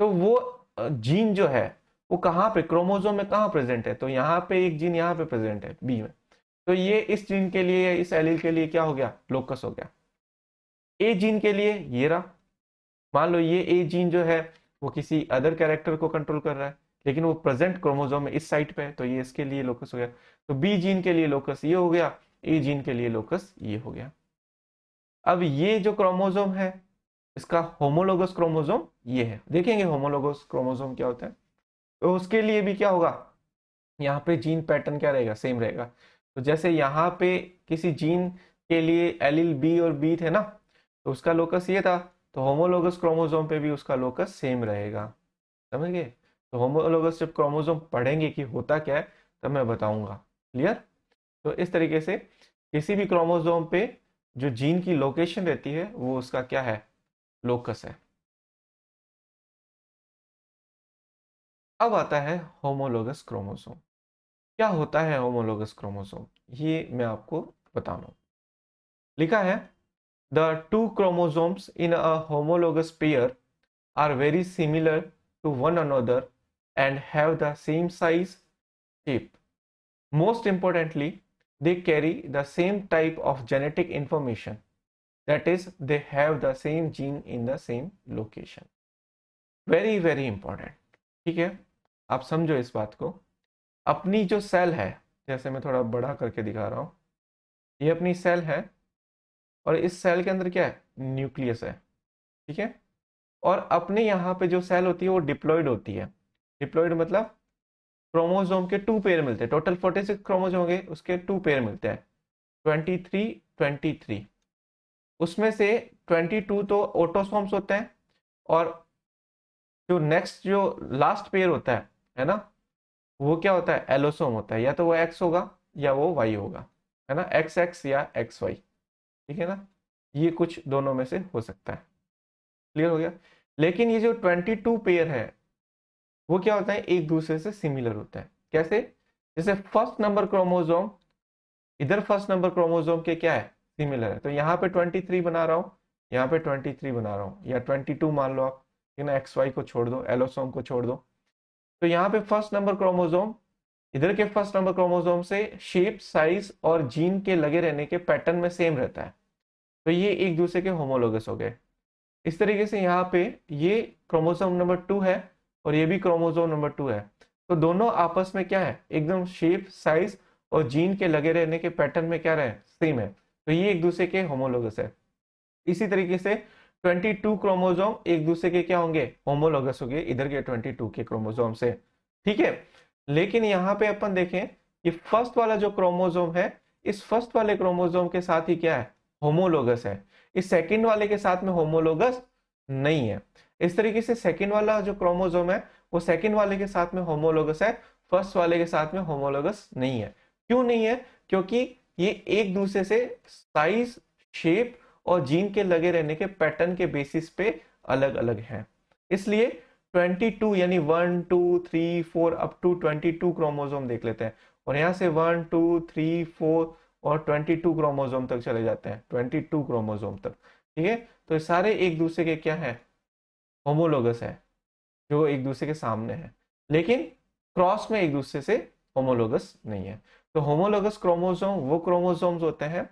तो वो जीन जो है वो कहाँ पे, क्रोमोसोम में कहाँ प्रेजेंट है, तो यहाँ पे एक जीन यहाँ पे प्रेजेंट है बी में, तो ये इस जीन के लिए, इस एलील के लिए क्या हो गया, लोकस हो गया। ए जीन के लिए ये रहा, मान लो ये ए जीन जो है वो किसी अदर कैरेक्टर को कंट्रोल कर रहा है, लेकिन वो प्रेजेंट क्रोमोसोम में इस साइट पे है, तो ये इसके लिए लोकस हो गया। तो बी जीन के लिए लोकस ये हो गया, ए जीन के लिए लोकस ये हो गया। अब ये जो क्रोमोसोम है इसका होमोलोगस क्रोमोसोम ये है, देखेंगे होमोलोगस क्रोमोसोम क्या होता है। तो उसके लिए भी क्या होगा, यहाँ पे जीन पैटर्न क्या रहेगा, सेम रहेगा। तो जैसे यहाँ पे किसी जीन के लिए एलिल बी और बी थे ना, तो उसका लोकस ये था, तो होमोलोगस क्रोमोसोम पे भी उसका लोकस सेम रहेगा। समझ गए। तो होमोलोगस जब क्रोमोसोम पढ़ेंगे कि होता क्या है तब मैं बताऊंगा। क्लियर। तो इस तरीके से किसी भी क्रोमोसोम पे जो जीन की लोकेशन रहती है वो उसका क्या है, लोकस है। अब आता है होमोलोगस क्रोमोसोम। क्या होता है होमोलोगस क्रोमोसोम, ये मैं आपको बता रहा हूं। लिखा है the two chromosomes in a homologous pair are very similar to one another and have the same size, shape. Most importantly, they carry the same type of genetic information. That is, they have the same gene in the same location. Very very important. ठीक है, आप समझो इस बात को। अपनी जो cell है, जैसे मैं थोड़ा बड़ा करके दिखा रहा हूँ, ये अपनी सेल है, और इस सेल के अंदर क्या है, न्यूक्लियस है, ठीक है। और अपने यहाँ पे जो सेल होती है वो डिप्लॉइड होती है। डिप्लॉइड मतलब क्रोमोसोम के टू पेयर मिलते हैं, टोटल 46 क्रोमोसोम होंगे, उसके टू पेयर मिलते हैं, 23 23। उसमें से 22 तो ऑटोसोम्स होते हैं, और जो नेक्स्ट जो लास्ट पेयर होता है ना, वो क्या होता है, एलोसोम होता है। या तो वो एक्स होगा या वो वाई होगा, है ना, एक्स एक्स या एक्स वाई, ठीक है ना, ये कुछ दोनों में से हो सकता है। क्लियर हो गया। लेकिन ये जो 22 पेयर है वो क्या होता है, एक दूसरे से सिमिलर होता है। कैसे, जैसे फर्स्ट नंबर क्रोमोसोम, इधर फर्स्ट नंबर क्रोमोसोम के क्या है, सिमिलर है, तो यहाँ पे 23 बना रहा हूँ, यहाँ पे 23 बना रहा हूँ, या 22 मान लो आप, है ना, एक्स वाई को छोड़ दो, एलोसोम को छोड़ दो। तो यहाँ पे फर्स्ट नंबर क्रोमोसोम इधर के फर्स्ट नंबर क्रोमोसोम से शेप, साइज और जीन के लगे रहने के पैटर्न में सेम रहता है, तो ये एक दूसरे के होमोलोगस हो गए। इस तरीके से यहाँ पे ये क्रोमोसोम नंबर 2 है और ये भी क्रोमोसोम नंबर 2 है, तो दोनों आपस में क्या है, एकदम शेप, साइज और जीन के लगे रहने के पैटर्न में क्या रहे, सेम है, तो ये एक दूसरे के होमोलोगस है। इसी तरीके से 22 क्रोमोसोम एक दूसरे के क्या होंगे, होमोलोगस होंगे इधर के 22 के क्रोमोसोम से, ठीक है। लेकिन यहाँ पे अपन देखें कि फर्स्ट वाला जो क्रोमोसोम है, इस फर्स्ट वाले क्रोमोसोम के साथ ही क्या है, होमोलोगस है, इस सेकंड वाले के साथ में होमोलोगस नहीं है। इस तरीके से सेकंड वाला जो क्रोमोसोम है वो सेकंड वाले के साथ में होमोलोगस है, फर्स्ट वाले के साथ में होमोलोगस नहीं है। क्यों नहीं है, क्योंकि ये एक दूसरे से साइज, शेप और जीन के लगे रहने के पैटर्न के बेसिस पे अलग अलग हैं। इसलिए 22 यानी 1 2 3 4 अप टू 22 क्रोमोसोम देख लेते हैं, और यहाँ से 1 2 3 4 और 22 क्रोमोसोम तक चले जाते हैं, 22 क्रोमोसोम तक। ठीक है, तो ये सारे एक दूसरे के क्या है, होमोलोगस है, जो एक दूसरे के सामने है, लेकिन क्रॉस में एक दूसरे से होमोलोगस नहीं है। तो होमोलोगस क्रोमोसोम वो क्रोमोसोम्स होते हैं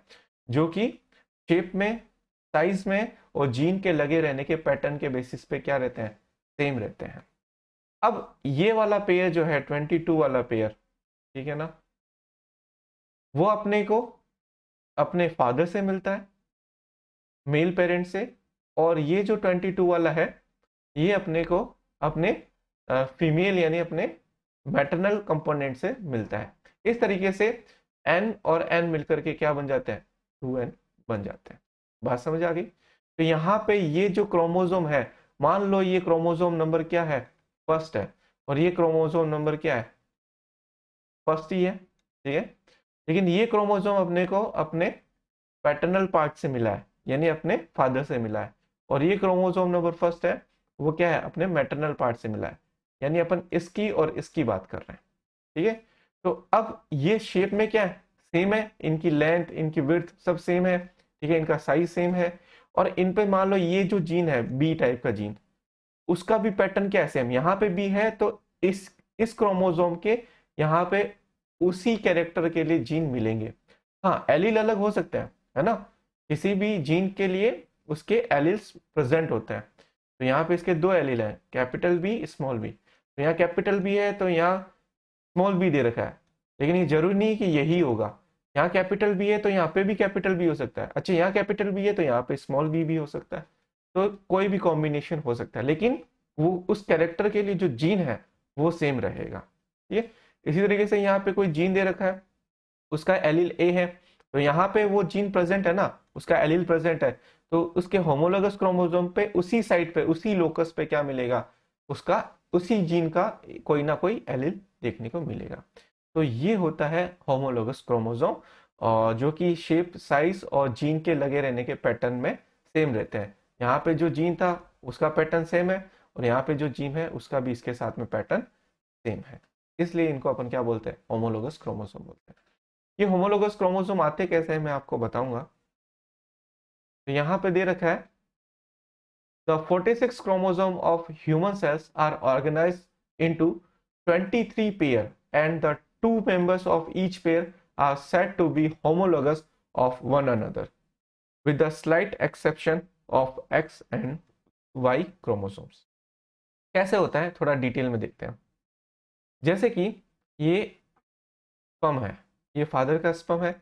जो कि शेप में, साइज में और जीन के लगे रहने के पैटर्न के बेसिस पे क्या रहते हैं, सेम रहते हैं। अब ये वाला पेयर जो है 22 वाला पेयर, ठीक है ना, वो अपने को अपने फादर से मिलता है, मेल पेरेंट से, और ये जो 22 वाला है ये अपने को अपने फीमेल यानी अपने मैटरनल कंपोनेंट से मिलता है। इस तरीके से एन और एन मिलकर के क्या बन जाते हैं, 2n बन जाते हैं। बात समझ आ गई? तो यहाँ पे ये जो क्रोमोसोम है, मान लो ये क्रोमोसोम नंबर क्या है, फर्स्ट है, और ये क्रोमोसोम नंबर क्या है, फर्स्ट ही है, ठीक है। लेकिन ये क्रोमोसोम अपने को अपने पैटर्नल पार्ट से मिला है, यानी अपने फादर से मिला है, और ये क्रोमोसोम नंबर फर्स्ट है, वो क्या है, अपने मैटरनल पार्ट से मिला है, यानी अपन इसकी और इसकी बात कर रहे हैं। ठीक है, तो अब ये शेप में क्या है, सेम है, इनकी लेंथ, इनकी विड्थ सब सेम है, ठीक है, इनका साइज सेम है, और इन पे मान लो ये जो जीन है, बी टाइप का जीन, उसका भी पैटर्न क्या है, सेम, यहाँ पे बी है, तो इस क्रोमोसोम के यहाँ पे उसी कैरेक्टर के लिए जीन मिलेंगे। हाँ, एलील अलग हो सकते हैं, है ना, किसी भी जीन के लिए उसके एलील्स प्रेजेंट होते हैं। तो यहाँ पे इसके दो एलील हैं, कैपिटल बी स्मॉल बी, तो यहाँ कैपिटल बी है तो यहाँ स्मॉल बी दे रखा है, लेकिन ये जरूरी नहीं कि यही होगा। यहाँ कैपिटल बी है तो यहाँ पे भी कैपिटल बी हो सकता है, अच्छा यहाँ कैपिटल बी है तो यहाँ पे स्मॉल बी भी हो सकता है, तो कोई भी कॉम्बिनेशन हो सकता है, लेकिन वो उस कैरेक्टर के लिए जो जीन है वो सेम रहेगा। ठीक है, इसी तरीके से यहाँ पे कोई जीन दे रखा है, उसका एलील ए है, तो यहाँ पे वो जीन प्रेजेंट है ना, उसका एलील प्रेजेंट है, तो उसके होमोलोगस क्रोमोसोम पे उसी साइड पे उसी लोकस पे क्या मिलेगा, उसका उसी जीन का कोई ना कोई एलील देखने को मिलेगा। तो ये होता है होमोलोगस क्रोमोसोम, और जो कि शेप, साइज और जीन के लगे रहने के पैटर्न में सेम रहते हैं। यहाँ पे जो जीन था उसका पैटर्न सेम है, और यहाँ पे जो जीन है उसका भी इसके साथ में पैटर्न सेम है, इसलिए इनको अपन क्या बोलते हैं, होमोलोगस क्रोमोसोम बोलते हैं। ये होमोलोगस क्रोमोसोम आते कैसे हैं मैं आपको बताऊंगा। तो यहाँ पे दे रखा है, the 46 chromosome of human cells are organized into 23 pair, and the two members of each pair are said to be homologous of one another, with the slight exception of X and Y chromosomes। कैसे होता है थोड़ा detail में देखते हैं। जैसे कि ये स्पर्म है, ये फादर का स्पर्म है,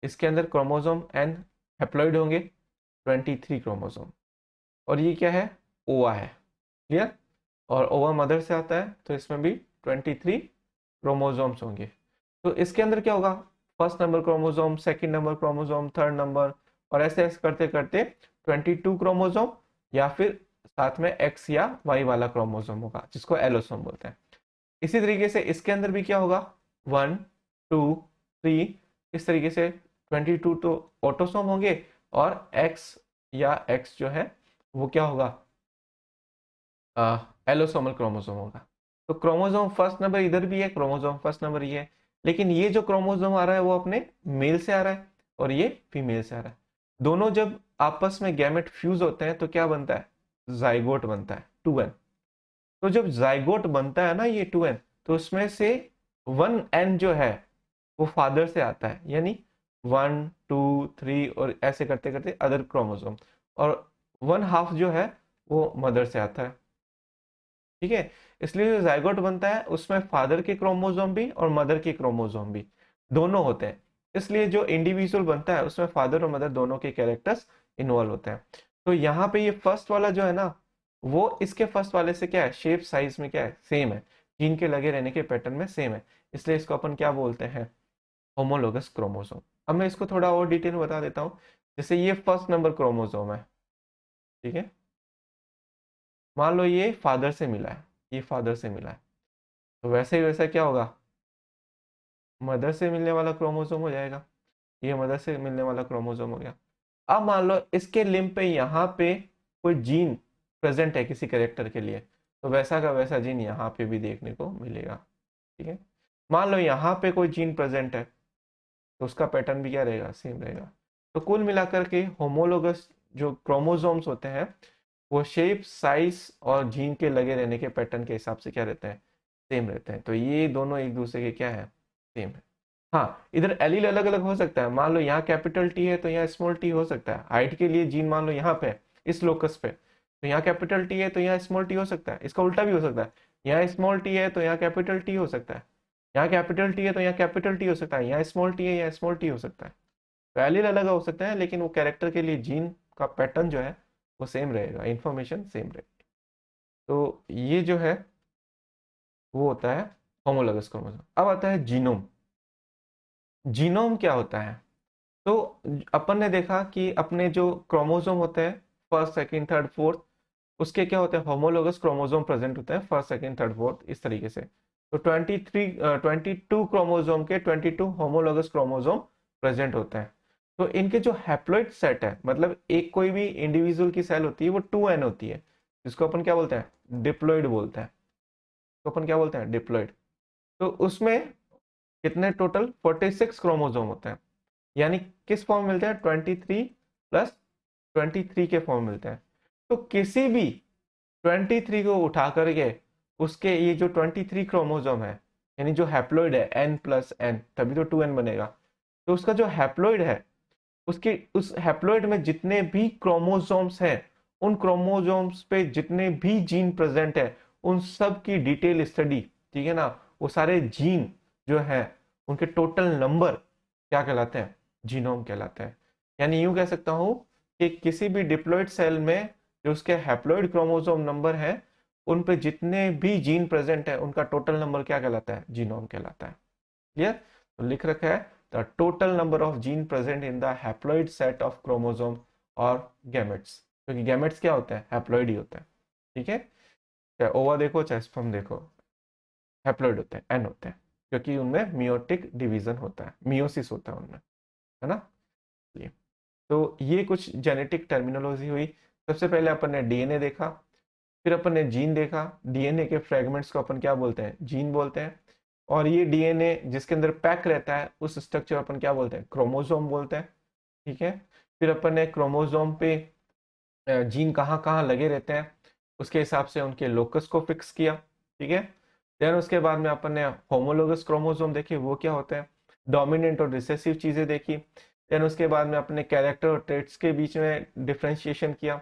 इसके अंदर क्रोमोसोम एन हैप्लॉइड होंगे 23 क्रोमोसोम, और ये क्या है, ओवा है, क्लियर, और ओवा मदर से आता है, तो इसमें भी 23 क्रोमोसोम्स होंगे। तो इसके अंदर क्या होगा, first number chromosome, second number chromosome, third number, और ऐसे ऐसे करते करते 22 क्रोमोसोम, या फिर साथ में एक्स या वाई वाला क्रोमोसोम होगा, जिसको एलोसोम बोलते हैं। इसी तरीके से इसके अंदर भी क्या होगा, 1 2 3, इस तरीके से 22 तो ऑटोसोम होंगे, और एक्स या एक्स जो है वो क्या होगा, एलोसोमल क्रोमोसोम होगा। तो क्रोमोसोम फर्स्ट नंबर इधर भी है, क्रोमोसोम फर्स्ट नंबर ये है, लेकिन ये जो क्रोमोसोम आ रहा है वो अपने मेल से आ रहा है, और ये फीमेल से आ रहा है। दोनों जब आपस में गैमेट फ्यूज होते हैं तो क्या बनता है, जाइगोट बनता है, 2n। तो जब जाइगोट बनता है ना ये 2n, तो उसमें से 1n जो है वो फादर से आता है, यानी 1 2 3 और ऐसे करते करते अदर क्रोमोसोम, और 1/2 जो है वो मदर से आता है। ठीक है, इसलिए जो जाइगोट बनता है उसमें फादर के क्रोमोसोम भी और मदर के क्रोमोसोम भी दोनों होते हैं, इसलिए जो इंडिविजुअल बनता है उसमें फादर और मदर दोनों के कैरेक्टर्स इन्वॉल्व होते हैं। तो यहाँ पे ये फर्स्ट वाला जो है ना, वो इसके फर्स्ट वाले से क्या है, शेप साइज में क्या है, सेम है, जीन के लगे रहने के पैटर्न में सेम है, इसलिए इसको अपन क्या बोलते हैं, होमोलोगस क्रोमोसोम। अब मैं इसको थोड़ा और डिटेल में बता देता हूँ। जैसे ये फर्स्ट नंबर क्रोमोसोम है, ठीक है, मान लो ये फादर से मिला है, ये फादर से मिला है, तो वैसे ही वैसा क्या होगा, मदर से मिलने वाला क्रोमोसोम हो जाएगा, ये मदर से मिलने वाला क्रोमोसोम हो गया। अब मान लो इसके लिम्ब पे यहाँ पे कोई जीन प्रेजेंट है किसी कैरेक्टर के लिए, तो वैसा का वैसा जीन यहाँ पे भी देखने को मिलेगा। ठीक है, मान लो यहाँ पे कोई जीन प्रेजेंट है तो उसका पैटर्न भी क्या रहेगा, सेम रहेगा। तो कुल मिलाकर के होमोलोगस जो क्रोमोसोम्स होते हैं वो शेप, साइज और जीन के लगे रहने के पैटर्न के हिसाब से क्या रहते हैं, सेम रहते हैं। तो ये दोनों एक दूसरे के क्या है, सेम है। हाँ, इधर एलील अलग अलग हो सकता है, मान लो यहाँ कैपिटल टी है तो यहाँ स्मॉल टी हो सकता है। हाइट के लिए जीन मान लो यहाँ पे इस लोकस पे, तो यहाँ कैपिटल टी है तो यहाँ स्मॉल टी हो सकता है। इसका उल्टा भी हो सकता है, यहाँ स्मॉल टी है तो यहाँ कैपिटल टी हो सकता है, यहाँ कैपिटल टी है तो यहाँ कैपिटल टी हो सकता है, यहाँ स्मॉल टी है यहाँ स्मॉल टी हो सकता है। तो एलील अलग हो सकता है लेकिन वो कैरेक्टर के लिए जीन का पैटर्न जो है वो सेम रहेगा, इंफॉर्मेशन सेम रहेगी। तो ये जो है वो होता है होमोलोगस क्रोमोसोम। अब आता है जीनोम। जीनोम क्या होता है? तो अपन ने देखा कि अपने जो क्रोमोसोम होते हैं फर्स्ट, सेकंड, थर्ड, फोर्थ, उसके क्या होते हैं, होमोलोगस क्रोमोसोम प्रेजेंट होते हैं फर्स्ट, सेकंड, थर्ड, फोर्थ, इस तरीके से। तो 22 क्रोमोसोम के 22 होमोलोगस क्रोमोसोम प्रेजेंट होते हैं। तो इनके जो हैप्लॉइड सेट है, मतलब एक कोई भी इंडिविजुअल की सेल होती है वो 2n होती है, जिसको अपन क्या बोलते हैं, डिप्लॉइड बोलते हैं। तो अपन क्या बोलते हैं, डिप्लॉइड। तो उसमें कितने टोटल 46 क्रोमोसोम होते हैं, यानी किस फॉर्म मिलते हैं, 23+23 के फॉर्म मिलते हैं। तो किसी भी 23 को उठा करके उसके ये जो 23 क्रोमोसोम है, यानी जो हैप्लॉइड है n+n, तभी तो 2n बनेगा। तो उसका जो हैप्लॉइड है, उसके उस हैप्लॉइड में जितने भी क्रोमोसोम्स हैं, उन क्रोमोसोम्स पे जितने भी जीन प्रेजेंट है, उन सब की डिटेल स्टडी, ठीक है ना, वो सारे जीन जो है उनके टोटल नंबर क्या कहलाते हैं, जीनोम कहलाते हैं। यानी यूं कह सकता हूं कि किसी भी डिप्लॉइड सेल में जो उसके हैप्लॉइड क्रोमोसोम नंबर है, उन पे जितने भी जीन प्रेजेंट है उनका टोटल नंबर क्या कहलाता है, जीनोम कहलाता है। क्लियर? तो लिख रखा है the total number of gene present in the haploid set of chromosome और गैमेट्स, क्योंकि गैमेट्स क्या होता है, हैप्लॉइड ही होता है। ठीक है, चाहे ओवा देखो चाहे स्पर्म देखो, हैप्लॉइड होते हैं, एन होते हैं, क्योंकि उनमें मियोटिक डिवीजन होता है, मियोसिस होता है उनमें, है ना। ये तो ये कुछ जेनेटिक टर्मिनोलॉजी हुई। सबसे पहले अपन ने डीएनए देखा, फिर अपन ने जीन देखा। डीएनए के फ्रेगमेंट्स को अपन क्या बोलते हैं, जीन बोलते हैं। और ये डीएनए जिसके अंदर पैक रहता है उस स्ट्रक्चर अपन क्या बोलते हैं, क्रोमोसोम बोलते हैं। ठीक है, फिर अपन ने क्रोमोसोम पे जीन कहाँ कहाँ लगे रहते हैं उसके हिसाब से उनके लोकस को फिक्स किया। ठीक है, देन उसके बाद में अपन ने होमोलोगस क्रोमोसोम देखे, वो क्या होते हैं, डोमिनेंट और रिसेसिव चीजें देखी। देन उसके बाद में अपने कैरेक्टर और ट्रेट्स के बीच में डिफ्रेंशिएशन किया।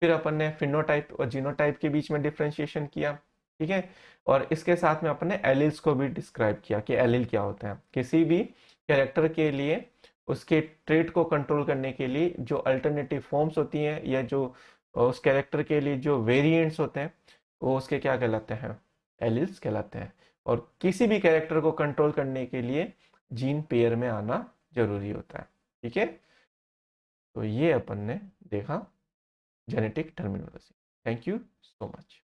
फिर अपन ने फिनोटाइप और जीनोटाइप के बीच में डिफ्रेंशिएशन किया। ठीक है, और इसके साथ में अपन ने एलिल्स को भी डिस्क्राइब किया कि एलिल क्या होता है। किसी भी कैरेक्टर के लिए उसके ट्रेट को कंट्रोल करने के लिए जो अल्टरनेटिव फॉर्म्स होती हैं या जो उस कैरेक्टर के लिए जो वेरिएंट्स होते हैं वो उसके क्या कहलाते हैं, एलिल्स कहलाते हैं। और किसी भी कैरेक्टर को कंट्रोल करने के लिए जीन पेयर में आना जरूरी होता है। ठीक है, तो ये अपन ने देखा genetic terminology. Thank you so much.